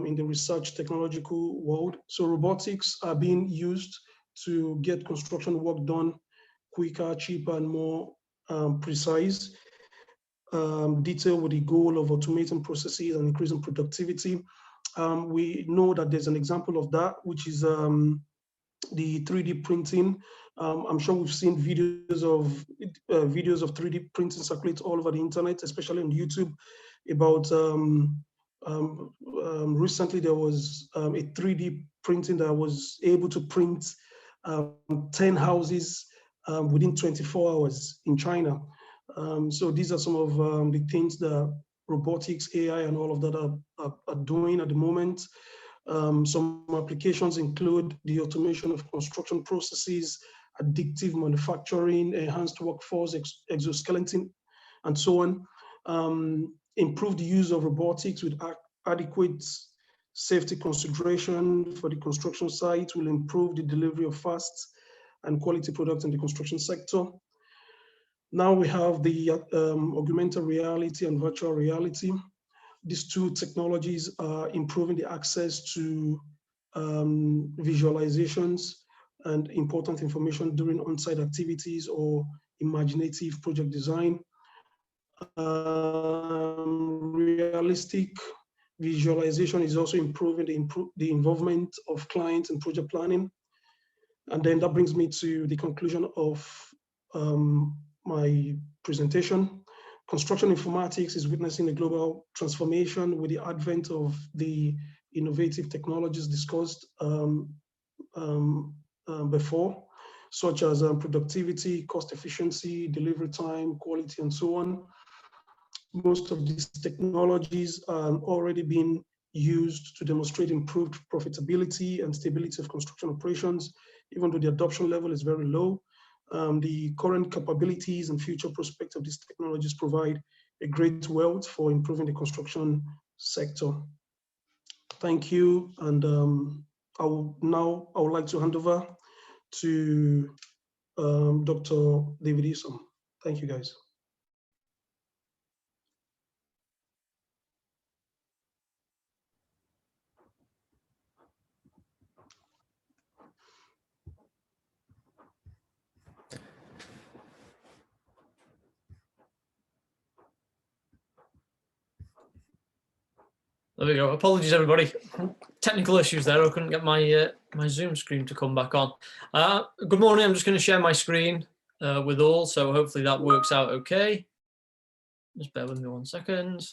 in the research technological world. So robotics are being used to get construction work done quicker, cheaper, and more precise, detailed with the goal of automating processes and increasing productivity. We know that there's an example of that, which is the 3D printing. I'm sure we've seen videos of 3D printing circulate all over the internet, especially on YouTube. About recently, there was a 3D printing that was able to print 10 houses within 24 hours in China. So these are some of the things that robotics, AI, and all of that are doing at the moment. Some applications include the automation of construction processes, additive manufacturing, enhanced workforce, exoskeleton, and so on. Improved use of robotics with adequate safety consideration for the construction site will improve the delivery of fast and quality products in the construction sector. Now we have the augmented reality and virtual reality. These two technologies are improving the access to visualizations and important information during on-site activities or imaginative project design. Realistic visualization is also improving the involvement of clients in project planning. And then that brings me to the conclusion of my presentation. Construction informatics is witnessing a global transformation with the advent of the innovative technologies discussed before, such as productivity, cost efficiency, delivery time, quality, and so on. Most of these technologies are already being used to demonstrate improved profitability and stability of construction operations, even though the adoption level is very low. The current capabilities and future prospects of these technologies provide a great wealth for improving the construction sector. Thank you. And I would like to hand over to Dr. David Eason. Thank you, guys. There we go. Apologies, everybody. Technical issues there. I couldn't get my my Zoom screen to come back on. Good morning. I'm just going to share my screen with all, so hopefully that works out okay. Just bear with me 1 second.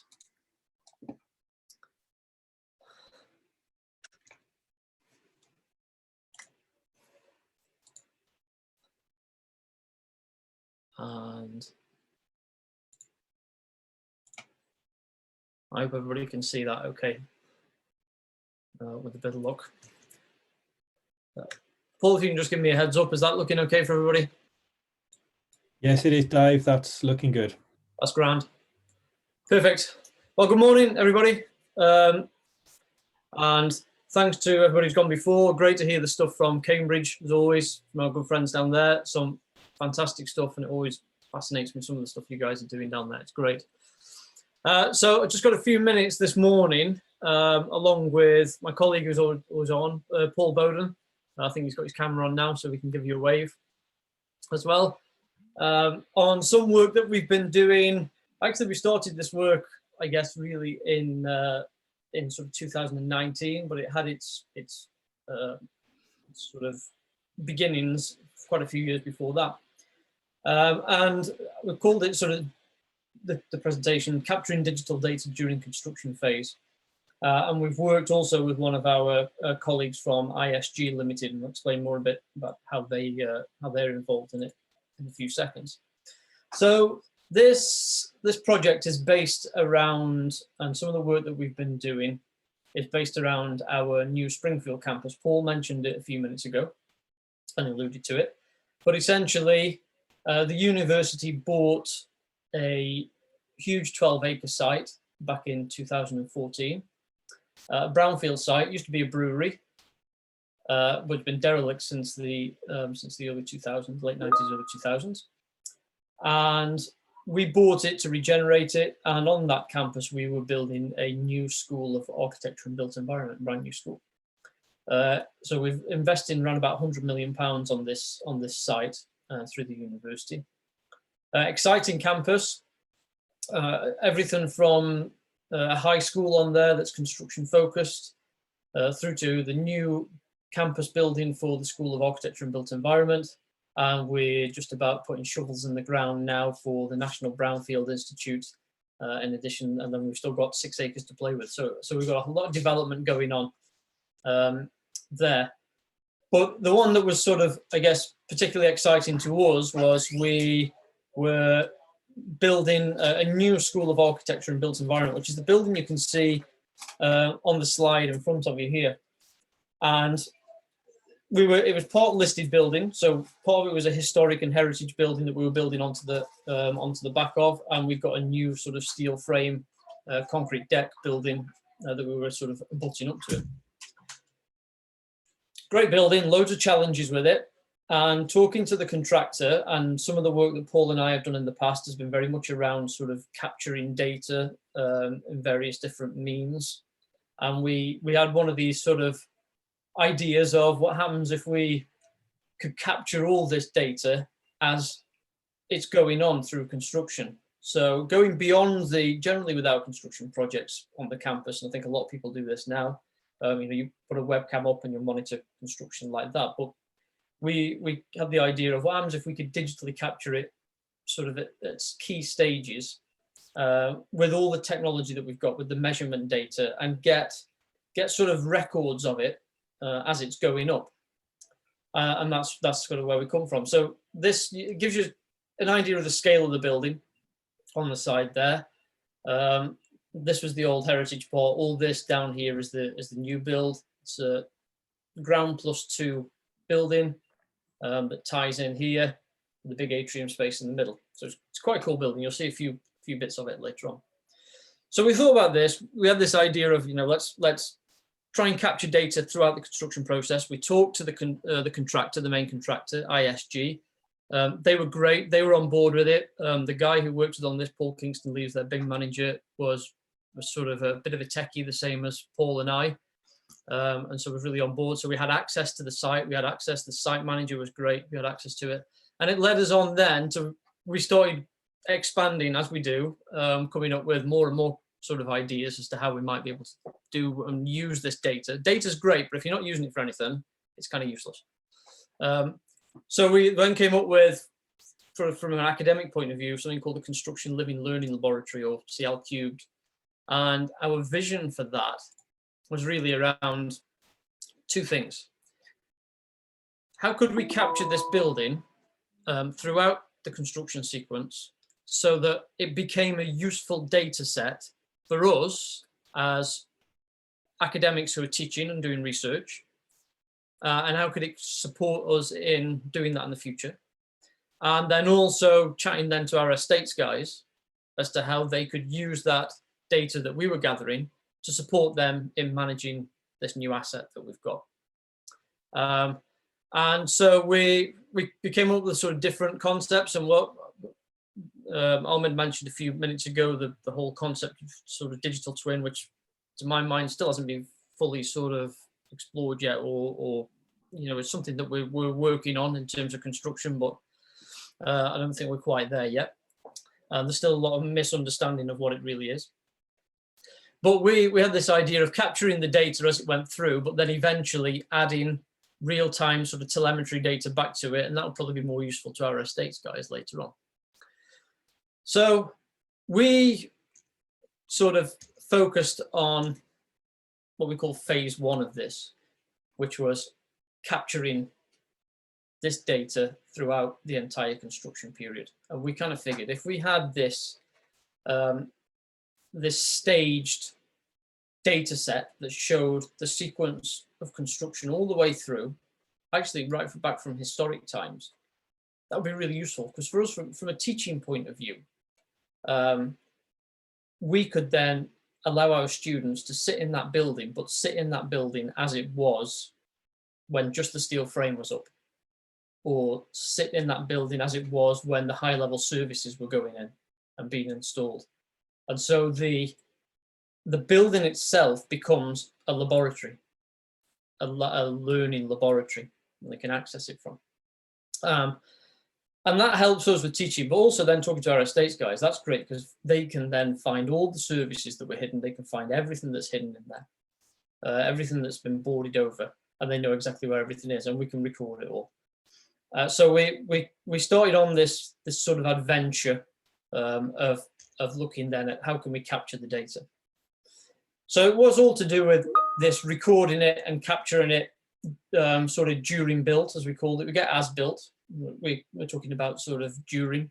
And I hope everybody can see that okay, with a bit of luck. Paul, if you can just give me a heads up, is that looking okay for everybody? Yes, it is, Dave. That's looking good. That's grand. Perfect. Well, good morning, everybody. And thanks to everybody who's gone before. Great to hear the stuff from Cambridge, as always, from our good friends down there. Some fantastic stuff, and it always fascinates me, some of the stuff you guys are doing down there. It's great. So I just got a few minutes this morning, along with my colleague who's always on, Paul Bowden. I think he's got his camera on now, so we can give you a wave as well. On some work that we've been doing. Actually, we started this work, I guess, really in sort of 2019, but it had its sort of beginnings quite a few years before that. And we called it sort of the presentation, Capturing Digital Data During Construction Phase. And we've worked also with one of our colleagues from ISG Limited, and I'll explain more a bit about how they're involved in it in a few seconds. So this project is based around, and some of the work that we've been doing is based around our new Springfield campus. Paul mentioned it a few minutes ago and alluded to it, but essentially the university bought a huge 12-acre site back in 2014. Brownfield site, used to be a brewery, but it's been derelict since the early 2000s, late 90s, early 2000s. And we bought it to regenerate it. And on that campus, we were building a new school of architecture and built environment, brand new school. So we've invested around about £100 million on this site through the university. Exciting campus. Everything from a high school on there that's construction focused, through to the new campus building for the School of Architecture and Built Environment. And we're just about putting shovels in the ground now for the National Brownfield Institute in addition, and then we've still got 6 acres to play with. So we've got a lot of development going on there. But the one that was sort of, I guess, particularly exciting to us was we were building a new school of architecture and built environment, which is the building you can see on the slide in front of you here. And it was part listed building, so part of it was a historic and heritage building that we were building onto the back of, and we've got a new sort of steel frame concrete deck building that we were sort of butting up to. Great building, loads of challenges with it. And talking to the contractor, and some of the work that Paul and I have done in the past has been very much around sort of capturing data in various different means. And we had one of these sort of ideas of what happens if we could capture all this data as it's going on through construction. So going beyond the generally without construction projects on the campus, and I think a lot of people do this now. You put a webcam up and you monitor construction like that, but we had the idea of what happens if we could digitally capture it sort of at its key stages with all the technology that we've got, with the measurement data, and get sort of records of it as it's going up. And that's sort of where we come from. So this gives you an idea of the scale of the building on the side there. This was the old heritage part. All this down here is the new build. It's a ground +2 building that ties in here, the big atrium space in the middle. So it's quite a cool building. You'll see a few bits of it later on. So we thought about this. We had this idea of, let's try and capture data throughout the construction process. We talked to the contractor, the main contractor, ISG. They were great. They were on board with it. The guy who worked with on this, Paul Kingston Leaves, their BIM manager, was sort of a bit of a techie, the same as Paul and I. And so we're really on board. So we had access to the site. We had access. The site manager was great. We had access to it. And it led us on then to, we started expanding as we do, coming up with more and more sort of ideas as to how we might be able to do and use this data. Data's great, but if you're not using it for anything, it's kind of useless. So we then came up with, from an academic point of view, something called the Construction Living Learning Laboratory, or CL3. And our vision for that was really around two things. How could we capture this building throughout the construction sequence so that it became a useful data set for us as academics who are teaching and doing research, and how could it support us in doing that in the future? And then also chatting then to our estates guys as to how they could use that data that we were gathering to support them in managing this new asset that we've got. And so we came up with sort of different concepts, and what Ahmed mentioned a few minutes ago, the whole concept of sort of digital twin, which to my mind still hasn't been fully sort of explored yet, or it's something that we're working on in terms of construction, but I don't think we're quite there yet. There's still a lot of misunderstanding of what it really is. But we had this idea of capturing the data as it went through, but then eventually adding real-time sort of telemetry data back to it, and that will probably be more useful to our estates guys later on. So we sort of focused on what we call phase 1 of this, which was capturing this data throughout the entire construction period. And we kind of figured if we had this this staged data set that showed the sequence of construction all the way through, actually right back from historic times, that would be really useful, because for us, from a teaching point of view, we could then allow our students to sit in that building, but sit in that building as it was when just the steel frame was up, or sit in that building as it was when the high level services were going in and being installed. And so the building itself becomes a laboratory, a learning laboratory, and they can access it from. And that helps us with teaching, but also then talking to our estates guys. That's great, because they can then find all the services that were hidden. They can find everything that's hidden in there, everything that's been boarded over, and they know exactly where everything is, and we can record it all. So we started on this sort of adventure of looking then at how can we capture the data. So it was all to do with this recording it and capturing it sort of during built, as we called it. We get as built. We're talking about sort of during.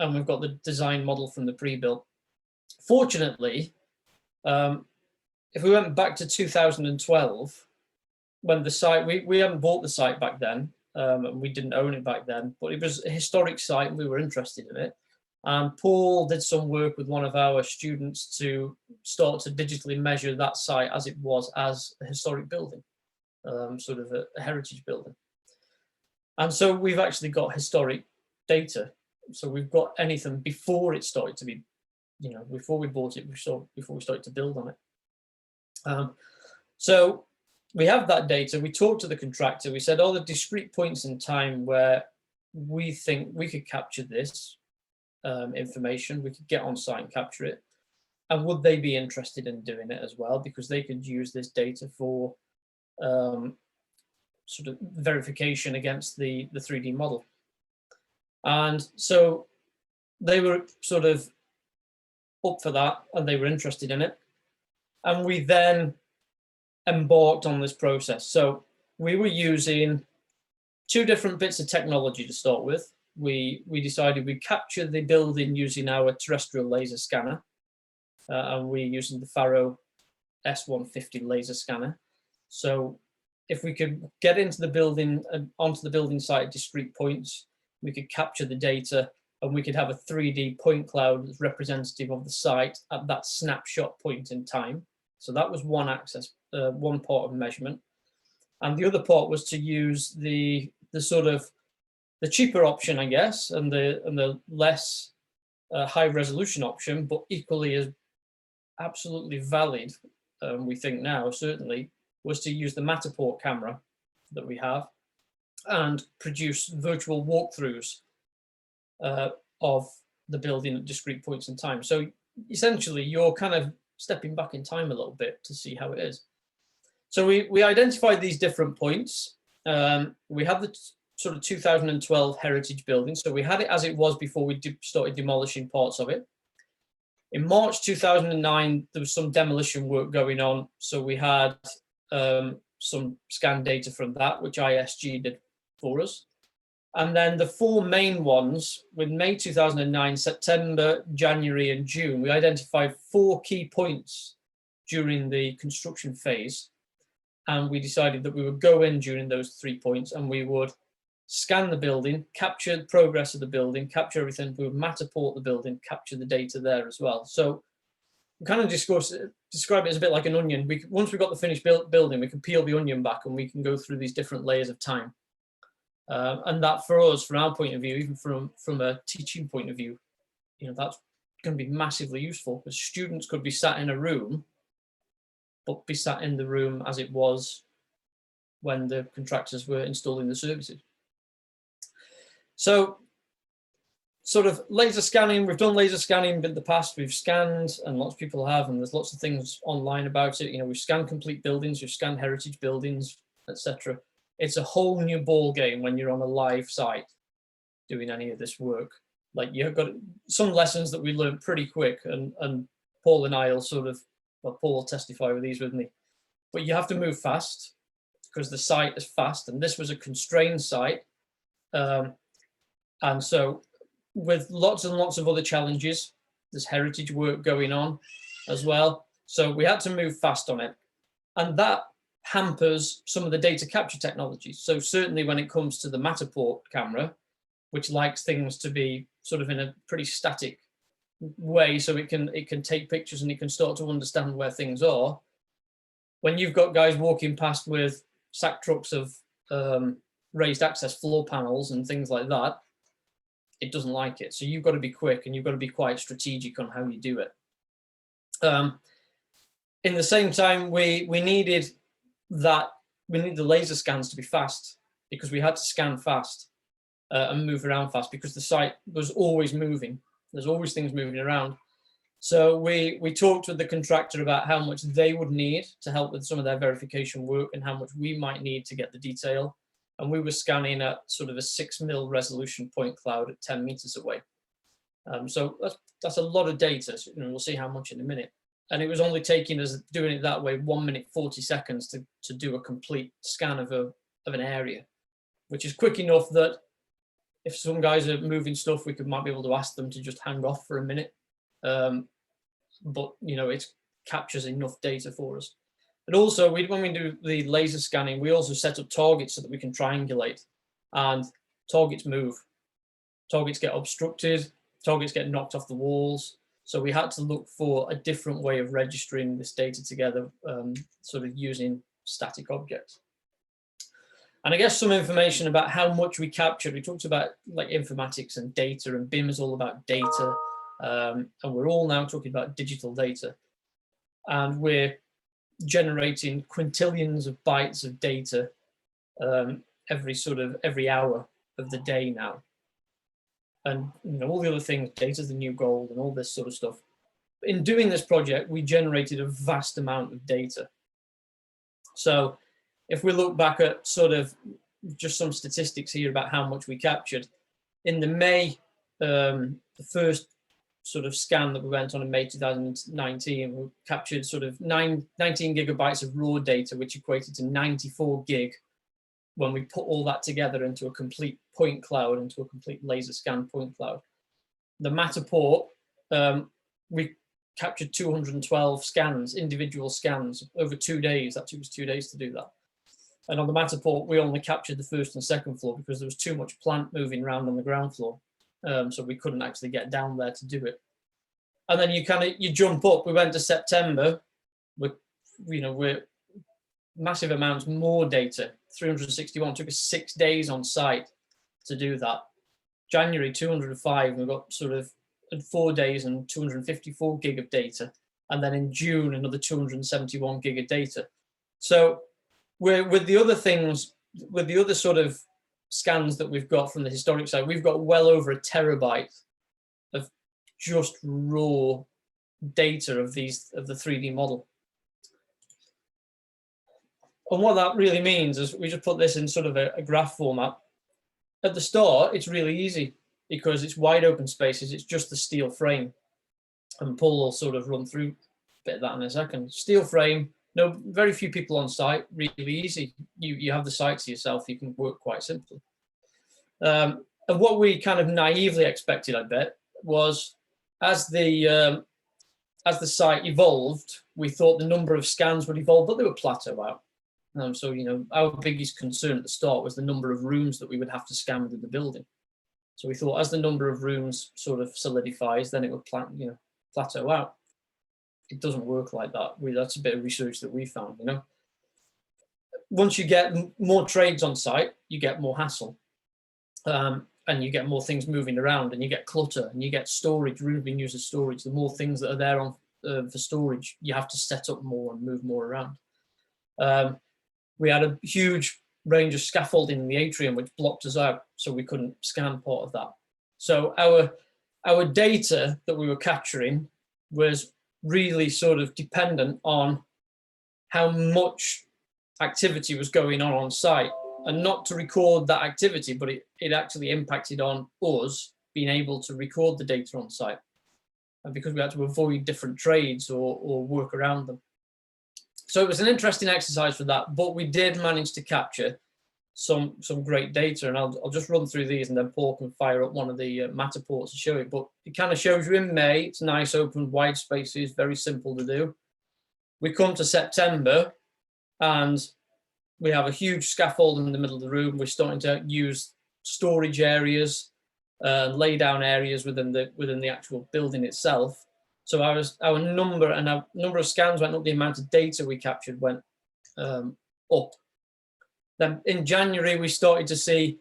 and we've got the design model from the pre-built. Fortunately, if we went back to 2012, when the site, we hadn't bought the site back then, and we didn't own it back then, but it was a historic site and we were interested in it. And Paul did some work with one of our students to start to digitally measure that site as it was as a historic building, sort of a heritage building. And so we've actually got historic data. So we've got anything before it started to be, you know, before we bought it, before we started to build on it. So we have that data. We talked to the contractor. We said, oh, the discrete points in time where we think we could capture this information, we could get on site and capture it. And would they be interested in doing it as well? Because they could use this data for sort of verification against the 3D model. And so they were sort of up for that and they were interested in it. And we then embarked on this process. So we were using two different bits of technology to start with. We decided we'd capture the building using our terrestrial laser scanner, and we're using the Faro S150 laser scanner. So if we could get into the building and onto the building site at discrete points, we could capture the data and we could have a 3D point cloud that's representative of the site at that snapshot point in time. So that was one one part of measurement. And the other part was to use the sort of the cheaper option, I guess, and the less high resolution option, but equally as absolutely valid, we think now, certainly, was to use the Matterport camera that we have and produce virtual walkthroughs of the building at discrete points in time. So essentially, you're kind of stepping back in time a little bit to see how it is. So we identified these different points. We have the sort of 2012 heritage building. So we had it as it was before we started demolishing parts of it. In March 2009, there was some demolition work going on. So we had some scan data from that, which ISG did for us. And then the four main ones, with May 2009, September, January, and June, we identified 4 key points during the construction phase. And we decided that we would go in during those 3 points and we would scan the building, capture the progress of the building, capture everything. We would Matterport the building, capture the data there as well. So we kind of describe it as a bit like an onion. Once we've got the finished building, we can peel the onion back and we can go through these different layers of time. And that for us, from our point of view, even from a teaching point of view, you know, that's going to be massively useful because students could be sat in a room, but be sat in the room as it was when the contractors were installing the services. So sort of laser scanning, we've done laser scanning in the past, we've scanned, and lots of people have, and there's lots of things online about it. You know, we've scanned complete buildings, we've scanned heritage buildings, etc. It's a whole new ball game when you're on a live site doing any of this work. Like, you've got some lessons that we learned pretty quick, and Paul and I will sort of, well, Paul will testify with these with me, but you have to move fast because the site is fast, and this was a constrained site. And so with lots and lots of other challenges, there's heritage work going on as well. So we had to move fast on it. And that hampers some of the data capture technologies. So certainly when it comes to the Matterport camera, which likes things to be sort of in a pretty static way, so it can take pictures and it can start to understand where things are. When you've got guys walking past with sack trucks of raised access floor panels and things like that, it doesn't like it. So you've got to be quick and you've got to be quite strategic on how you do it. In the same time, we needed the laser scans to be fast because we had to scan fast and move around fast because the site was always moving. There's always things moving around. So we talked with the contractor about how much they would need to help with some of their verification work and how much we might need to get the detail. And we were scanning at sort of a 6 mil resolution point cloud at 10 meters away. So that's a lot of data. So, you know, we'll see how much in a minute. And it was only taking us, doing it that way, 1 minute 40 seconds to do a complete scan of an area, which is quick enough that if some guys are moving stuff, we might be able to ask them to just hang off for a minute. But you know, it captures enough data for us. And also, when we do the laser scanning, we also set up targets so that we can triangulate, and targets move. Targets get obstructed, targets get knocked off the walls. So we had to look for a different way of registering this data together, sort of using static objects. And I guess some information about how much we captured. We talked about like informatics and data, and BIM is all about data. And we're all now talking about digital data. And we're generating quintillions of bytes of data every hour of the day now. And you know, all the other things, data is the new gold and all this sort of stuff. In doing this project, we generated a vast amount of data. So if we look back at sort of just some statistics here about how much we captured, in the May, the first sort of scan that we went on in May 2019, we captured sort of 19 gigabytes of raw data, which equated to 94 gig when we put all that together into a complete point cloud, into a complete laser scan point cloud. The Matterport, we captured 212 scans, individual scans, over 2 days. That took us 2 days to do that. And on the Matterport, we only captured the first and second floor because there was too much plant moving around on the ground floor. So we couldn't actually get down there to do it. And then you jump up. We went to September. We're massive amounts more data. 361 took us 6 days on site to do that. January 205. We got sort of in 4 days and 254 gig of data. And then in June another 271 gig of data. So with the other things, with the other sort of scans that we've got from the historic side, we've got well over a terabyte of just raw data of the 3D model. And what that really means is we just put this in sort of a graph format. At the start, it's really easy because it's wide open spaces. It's just the steel frame. And Paul will sort of run through a bit of that in a second. Steel frame, no, very few people on site, really easy. You have the site to yourself, you can work quite simply. And what we kind of naively expected, I bet, was as the site evolved, we thought the number of scans would evolve, but they would plateau out. So, you know, our biggest concern at the start was the number of rooms that we would have to scan within the building. So we thought as the number of rooms sort of solidifies, then it would plateau out. It doesn't work like that. That's a bit of research that we found, you know. Once you get more trades on site, you get more hassle. And you get more things moving around, and you get clutter, and you get storage, rooms being used as storage. The more things that are there on for storage, you have to set up more and move more around. We had a huge range of scaffolding in the atrium, which blocked us out, so we couldn't scan part of that. So our data that we were capturing was really sort of dependent on how much activity was going on site, and not to record that activity, but it actually impacted on us being able to record the data on site, and because we had to avoid different trades or work around them. So it was an interesting exercise for that, but we did manage to capture some great data, and I'll just run through these, and then Paul can fire up one of the Matterports to show it. But it kind of shows you in May, it's nice, open, wide spaces, very simple to do. We come to September, and we have a huge scaffold in the middle of the room. We're starting to use storage areas, lay down areas within the actual building itself. So our number of scans went up, the amount of data we captured went up. Then in January, we started to see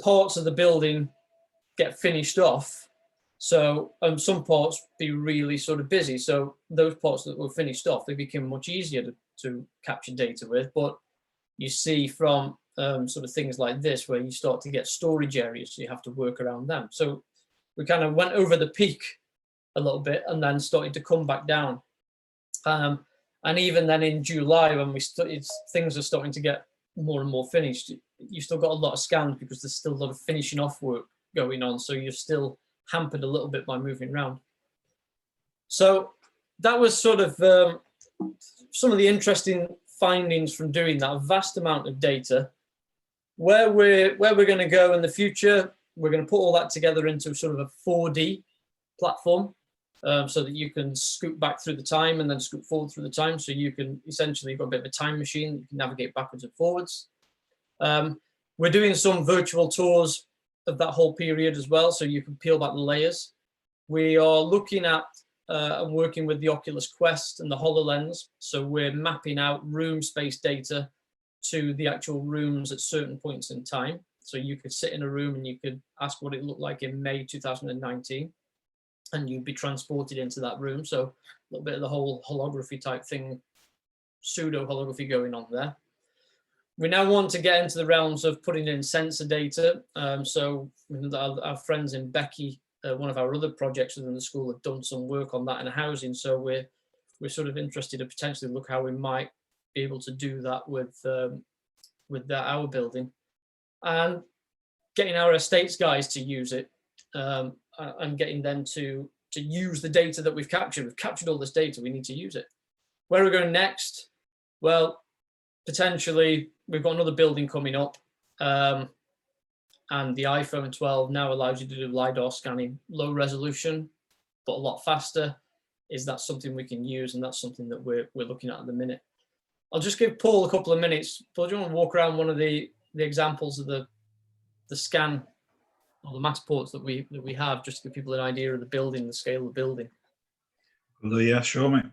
parts of the building get finished off. So some parts be really sort of busy. So those parts that were finished off, they became much easier to capture data with. But you see from sort of things like this, where you start to get storage areas, so you have to work around them. So we kind of went over the peak a little bit and then started to come back down. And even then in July, when things are starting to get more and more finished, you still got a lot of scans because there's still a lot of finishing off work going on. So you're still hampered a little bit by moving around. So that was sort of some of the interesting findings from doing that, a vast amount of data. Where we're going to go in the future, we're going to put all that together into sort of a 4D platform, so that you can scoot back through the time and then scoot forward through the time. So you can essentially, you've got a bit of a time machine, you can navigate backwards and forwards. We're doing some virtual tours of that whole period as well, so you can peel back the layers. We are looking at working with the Oculus Quest and the HoloLens. So we're mapping out room space data to the actual rooms at certain points in time. So you could sit in a room and you could ask what it looked like in May 2019, and you'd be transported into that room. So a little bit of the whole holography type thing, pseudo holography going on there. We now want to get into the realms of putting in sensor data. So our friends in Becky, one of our other projects within the school, have done some work on that in housing. So we're sort of interested to potentially look how we might be able to do that with our building, and getting our estates guys to use it, and getting them to use the data that we've captured. We've captured all this data, we need to use it. Where are we going next? Well, potentially we've got another building coming up, and the iPhone 12 now allows you to do LiDAR scanning, low resolution, but a lot faster. Is that something we can use? And that's something that we're looking at the minute. I'll just give Paul a couple of minutes. Paul, do you want to walk around one of the examples of the scan or the Matterports that we have, just to give people an idea of the building, the scale of the building? Well, yeah, sure, mate.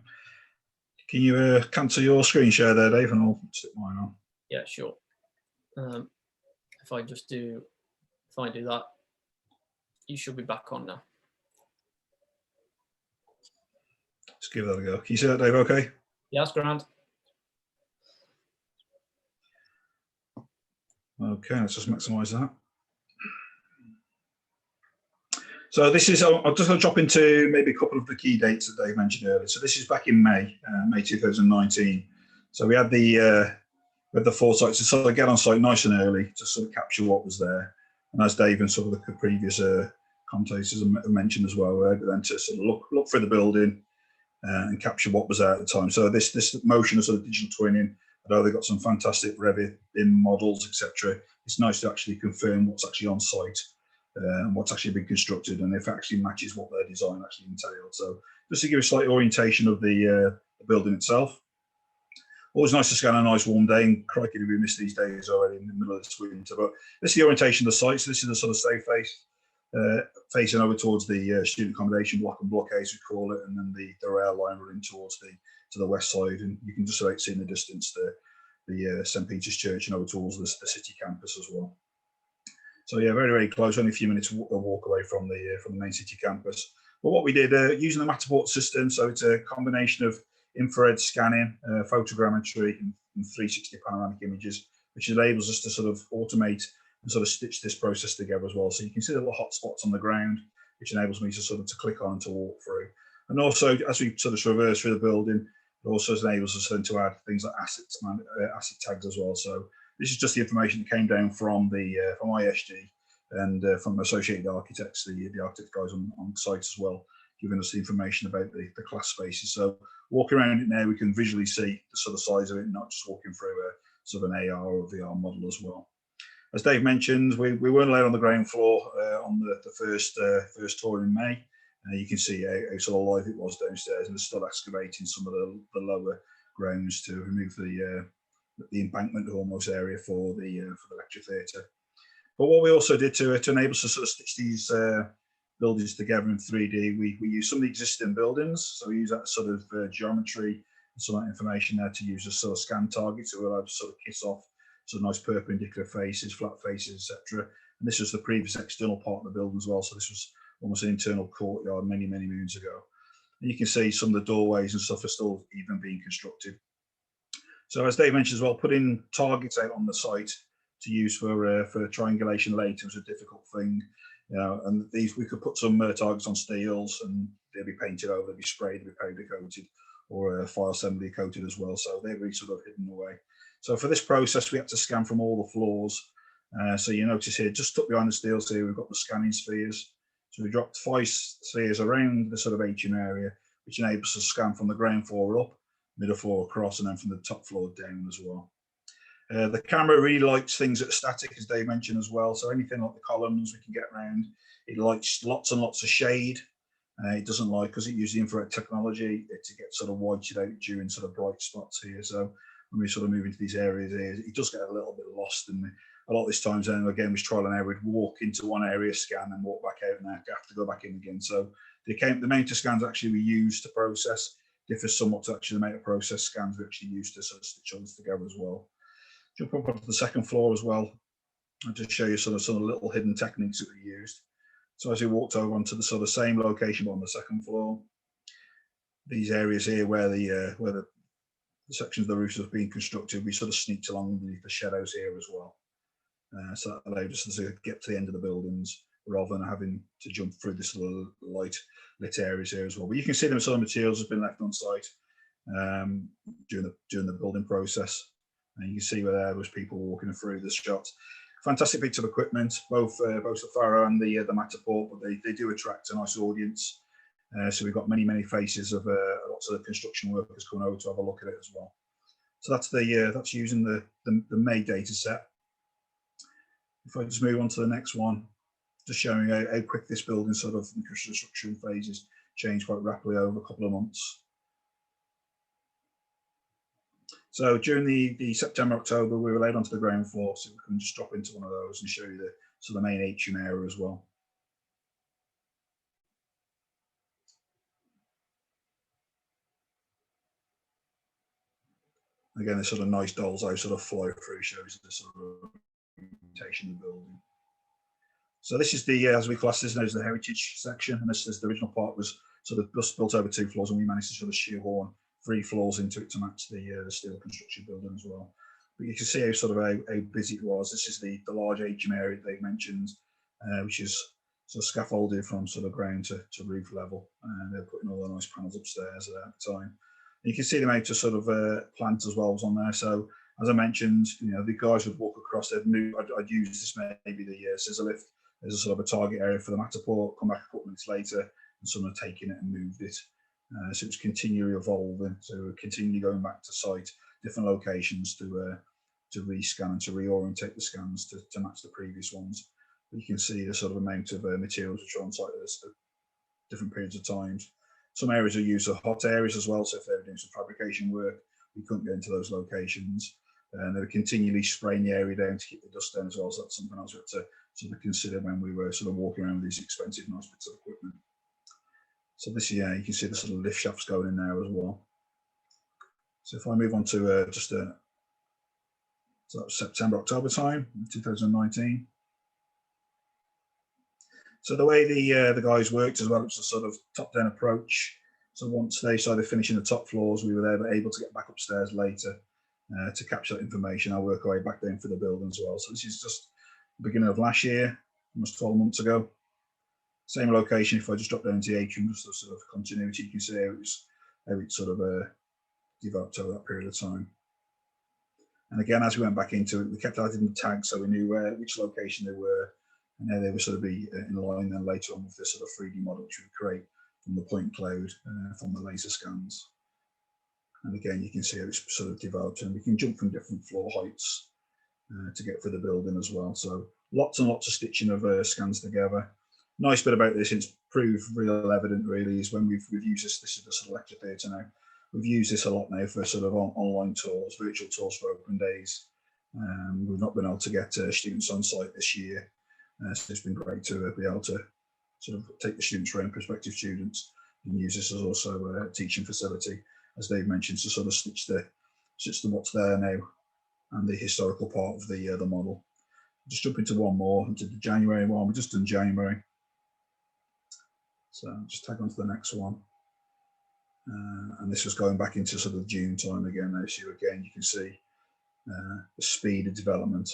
Can you cancel your screen share there, Dave, and I'll stick mine on? Yeah, sure. If I do that, you should be back on now. Let's give that a go. Can you see that, Dave? Okay. Yeah, that's grand. Okay, let's just maximize that. So this is, I'm just going to drop into maybe a couple of the key dates that Dave mentioned earlier. So this is back in May 2019. So we had the foresight to sort of get on site nice and early to sort of capture what was there. And as Dave and some of the previous commentators have mentioned as well, we're able then to sort of look through the building and capture what was there at the time. So this motion of sort of digital twinning, although they've got some fantastic Revit BIM models, etc., it's nice to actually confirm what's actually on site and what's actually been constructed, and if it actually matches what their design actually entailed. So just to give a slight orientation of the building itself. Always nice to scan a nice warm day, and crikey, we missed these days already in the middle of this winter. But this is the orientation of the site. So this is the sort of safe face, facing over towards the student accommodation block and blockades, we call it, and then the rail line running towards the west side, and you can just about see in the distance the St Peter's Church and over towards the city campus as well. So yeah, very, very close, only a few minutes walk away from the main city campus. But what we did, using the Matterport system, so it's a combination of infrared scanning, photogrammetry, and 360 panoramic images, which enables us to sort of automate and sort of stitch this process together as well. So you can see the little hot spots on the ground, which enables me to sort of to click on and to walk through. And also, as we sort of traverse through the building, it also enables us then to add things like asset tags as well. So this is just the information that came down from from ISG and from Associated Architects, the architect guys on site as well, giving us the information about the class spaces. So walking around it now, we can visually see the sort of size of it, not just walking through a sort of an AR or VR model as well. As Dave mentioned, we weren't allowed on the ground floor on the first tour in May. You can see how sort of live it was downstairs, and they're still excavating some of the lower grounds to remove the embankment almost area for the lecture theatre. But what we also did to enable us to sort of stitch these buildings together in 3D, we use some of the existing buildings. So we use that sort of geometry and some of that information there to use as sort of scan targets. So we're allowed to sort of kiss off some nice perpendicular faces, flat faces, etc. And this was the previous external part of the building as well. So this was almost an internal courtyard many, many moons ago. And you can see some of the doorways and stuff are still even being constructed. So as Dave mentioned as well, putting targets out on the site to use for triangulation later was a difficult thing. You know, and these, we could put some targets on steels and they'll be painted over, they'll be sprayed, they'll be powder coated, or fire assembly coated as well. So they'll be sort of hidden away. So for this process, we had to scan from all the floors. So you notice here, just tucked behind the steels here, we've got the scanning spheres. So we dropped 5 spheres around the sort of atrium area, which enables us to scan from the ground floor up, middle floor across, and then from the top floor down as well. The camera really likes things that are static, as Dave mentioned as well. So anything like the columns we can get around. It likes lots and lots of shade. It doesn't like, because it uses the infrared technology, to get sort of whited out during sort of bright spots here. So when we sort of move into these areas here, it does get a little bit lost. And a lot of these times, then again, with trial and error, we'd walk into one area, scan, and walk back out, and have to go back in again. So the amount of scans actually we use to process differs somewhat to actually the amount of process scans we actually use to sort of stitch others together as well. Jump up onto the second floor as well, and just show you some of the little hidden techniques that we used. So as we walked over onto the sort of same location but on the second floor, these areas here where the sections of the roofs have been constructed, we sort of sneaked along underneath the shadows here as well. So that allowed us to get to the end of the buildings rather than having to jump through this little lit areas here as well. But you can see them sort of materials have been left on site during the building process. And you can see where there was people walking through the shot. Fantastic piece of equipment, both the Faro and the Matterport, but they do attract a nice audience. So we've got many faces of lots of the construction workers coming over to have a look at it as well. So that's using the May data set. If I just move on to the next one, just showing how quick this building sort of in construction phases changed quite rapidly over a couple of months. So during the September, October, we were laid onto the ground floor, so we can just drop into one of those and show you the main atrium area as well. Again, this sort of nice doll's eye sort of flow through shows the sort of orientation of the building. So this is the, as we class this now, as the heritage section, and this is the original part was sort of just built over 2 floors, and we managed to sort of shoehorn 3 floors into it to match the steel construction building as well. But you can see how busy it was. This is the large atrium area they've mentioned, which is sort of scaffolded from sort of ground to roof level, and they're putting all the nice panels upstairs at the time. And you can see the amount of sort of plant as well was on there. So as I mentioned, the guys would walk across. They'd move. I'd use this maybe the scissor lift as a sort of a target area for the Matterport. Come back a couple minutes later, and someone had taken it and moved it. So it was continually evolving. So we were continually going back to site, different locations to rescan and to reorientate the scans to match the previous ones. But you can see the sort of amount of materials which are on site at different periods of times. Some areas are used as hot areas as well. So if they were doing some fabrication work, we couldn't get into those locations. And they were continually spraying the area down to keep the dust down as well. So that's something else we had to sort of consider when we were sort of walking around with these expensive, nice bits of equipment. So this, you can see the sort of lift shafts going in there as well. So if I move on to so that was September, October time, 2019. So the way the guys worked as well, it was a sort of top-down approach. So once they started finishing the top floors, we were able to get back upstairs later to capture that information. I'll work our way back down for the building as well. So this is just the beginning of last year, almost 12 months ago. Same location. If I just drop down to the atrium, just the sort of continuity, you can see how it sort of developed over that period of time. And again, as we went back into it, we kept adding the tags so we knew which location they were, and how they would sort of be in line then later on with this sort of 3D model which we create from the point cloud from the laser scans. And again, you can see how it's sort of developed, and we can jump from different floor heights to get through the building as well. So lots and lots of stitching of scans together. Nice bit about this, it's proved real evident really, is when we've used this is the sort of lecture theatre now. We've used this a lot now for sort of online tours, virtual tours for open days. We've not been able to get students on site this year. So it's been great to be able to sort of take the students around, prospective students, and use this as also a teaching facility, as Dave mentioned, to sort of stitch the what's there now and the historical part of the model. Just jump into one more, into the January one. We're just in January. So I'll just tag on to the next one. And this was going back into sort of June time again now. So again, you can see the speed of development.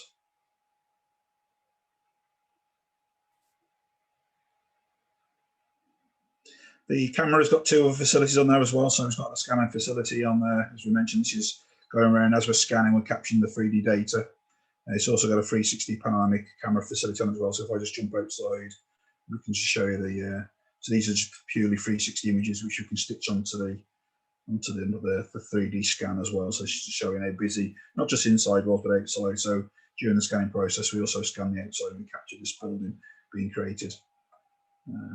The camera's got 2 other facilities on there as well. So it's got a scanning facility on there. As we mentioned, this is going around as we're scanning, we're capturing the 3D data. It's also got a 360 panoramic camera facility on as well. So if I just jump outside, we can just show you so these are just purely 360 images which you can stitch onto the onto the 3D scan as well. So she's showing how busy, not just inside was, but outside. So during the scanning process, we also scan the outside and we capture this building being created.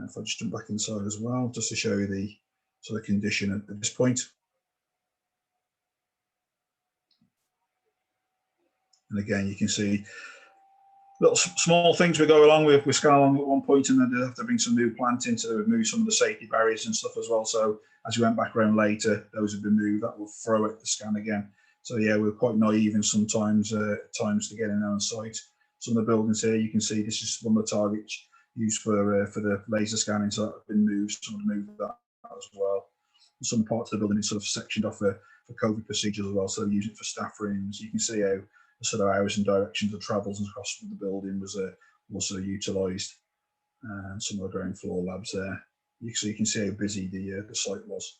If I just jump back inside as well, just to show you the sort of condition at this point. And again, you can see little small things we go along with scan along at one point, and then they have to bring some new planting to remove some of the safety barriers and stuff as well. So as we went back around later, those have been moved. That will throw it the scan again. So yeah, we're quite naive in sometimes times to get in on site. Some of the buildings here, you can see this is one of the targets used for the laser scanning, so that have been moved. Someone moved that as well. And some parts of the building is sort of sectioned off for COVID procedures as well, so they use it for staff rooms. You can see how the sort of hours and directions of travels across the building was also utilised. And some of the ground floor labs there. So you can see how busy the site was.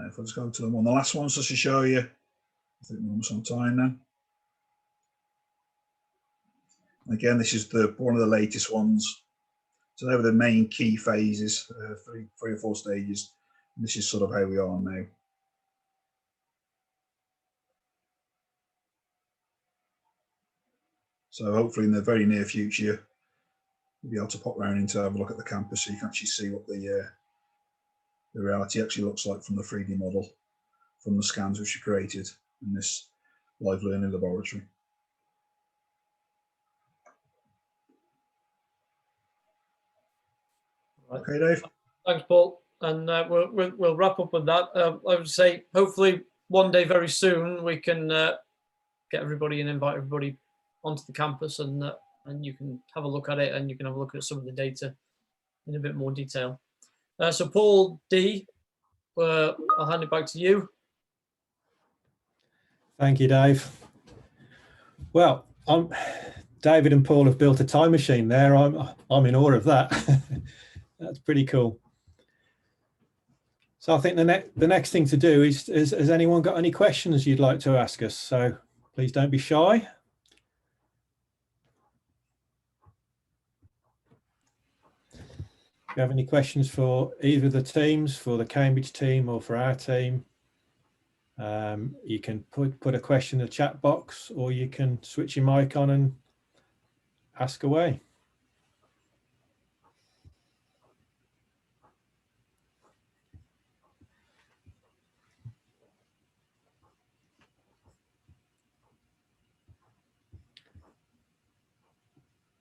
If I just go to the last one, just to show you, I think we're almost on time now. Again, this is one of the latest ones. So they were the main key phases, three or four stages. And this is sort of how we are now. So hopefully in the very near future, you'll be able to pop around in to have a look at the campus so you can actually see what the reality actually looks like from the 3D model, from the scans which are created in this live learning laboratory. Right. Okay, Dave. Thanks, Paul. And we'll wrap up with that. I would say hopefully one day very soon we can get everybody and invite everybody onto the campus, and you can have a look at it, and you can have a look at some of the data in a bit more detail. So Paul D, I'll hand it back to you. Thank you, Dave. Well, David and Paul have built a time machine there. I'm in awe of that. That's pretty cool. So I think the next thing to do is, has anyone got any questions you'd like to ask us? So please don't be shy. If you have any questions for either the teams, for the Cambridge team or for our team, you can put a question in the chat box, or you can switch your mic on and ask away.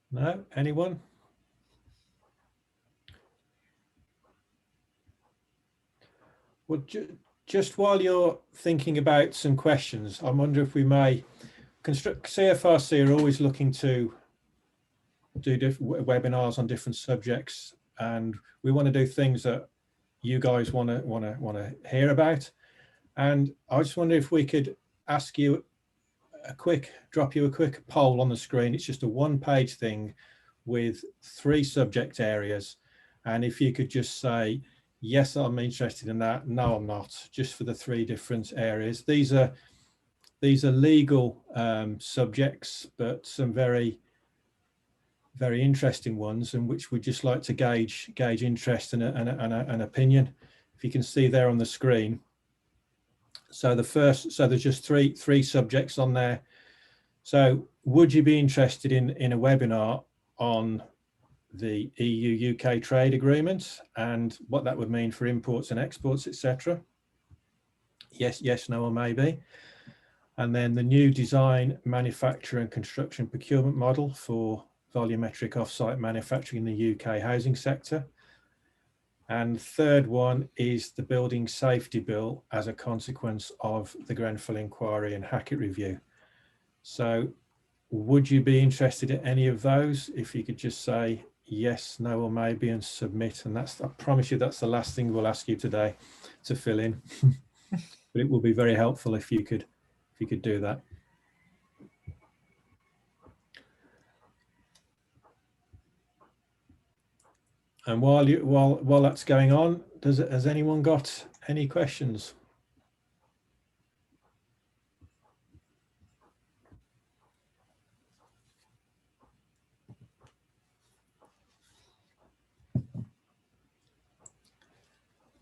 No, anyone? Well, just while you're thinking about some questions, I wonder if we may, CFRC are always looking to do webinars on different subjects, and we want to do things that you guys want to hear about. And I just wonder if we could ask you drop you a quick poll on the screen. It's just a one-page thing with 3 subject areas, and if you could just say, yes, I'm interested in that, no, I'm not, just for the 3 different areas. These are legal subjects, but some very, very interesting ones, and which we'd just like to gauge interest and an opinion. If you can see there on the screen. So there's just three subjects on there. So would you be interested in a webinar on the EU-UK trade agreement and what that would mean for imports and exports, etc.? Yes, no, or maybe. And then the new design, manufacture and construction procurement model for volumetric offsite manufacturing in the UK housing sector. And third one is the building safety bill as a consequence of the Grenfell inquiry and Hackett review. So would you be interested in any of those? If you could just say yes, no, or maybe and submit. And that's, I promise you, that's the last thing we'll ask you today to fill in. But it will be very helpful if you could do that. And while that's going on, has anyone got any questions?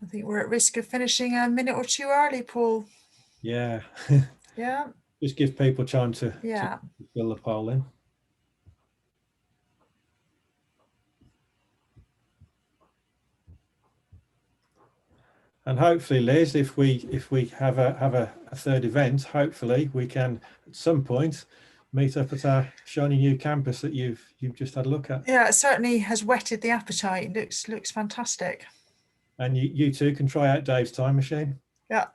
I think we're at risk of finishing a minute or two early, Paul. Yeah. Yeah. Just give people time to fill the poll in. And hopefully, Liz, if we have a third event, hopefully we can at some point meet up at our shiny new campus that you've just had a look at. Yeah, it certainly has whetted the appetite. Looks fantastic. And you too can try out Dave's time machine. Yeah.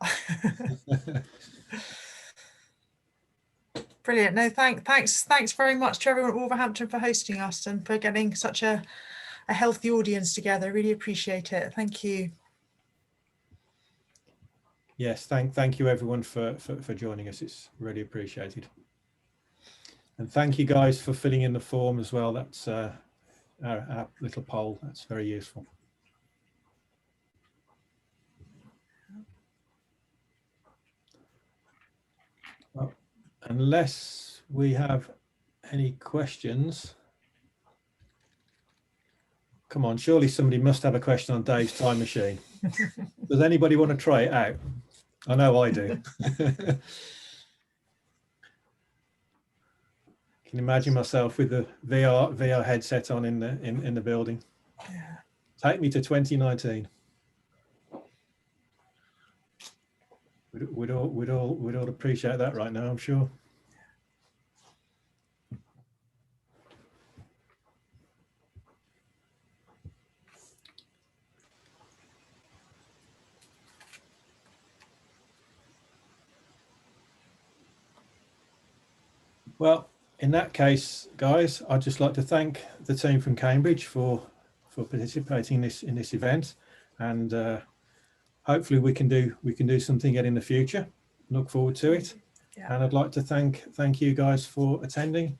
Brilliant. No, thanks very much to everyone at Wolverhampton for hosting us and for getting such a healthy audience together. Really appreciate it. Thank you. Yes, thank you everyone for joining us. It's really appreciated. And thank you guys for filling in the form as well. That's our little poll. That's very useful. Well, unless we have any questions. Come on, surely somebody must have a question on Dave's time machine. Does anybody want to try it out? I know I do. Can you imagine myself with the VR headset on in the building? Yeah. Take me to 2019. We'd all appreciate that right now, I'm sure. Well, in that case, guys, I'd just like to thank the team from Cambridge for participating in this event, and hopefully we can do something again in the future. Look forward to it. Yeah. And I'd like to thank you guys for attending,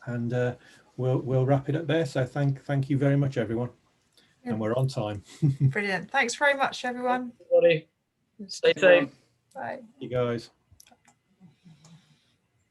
and we'll wrap it up there. So thank you very much, everyone. Yeah. And we're on time. Brilliant. Thanks very much, everyone. Everybody, stay safe. Bye. You guys.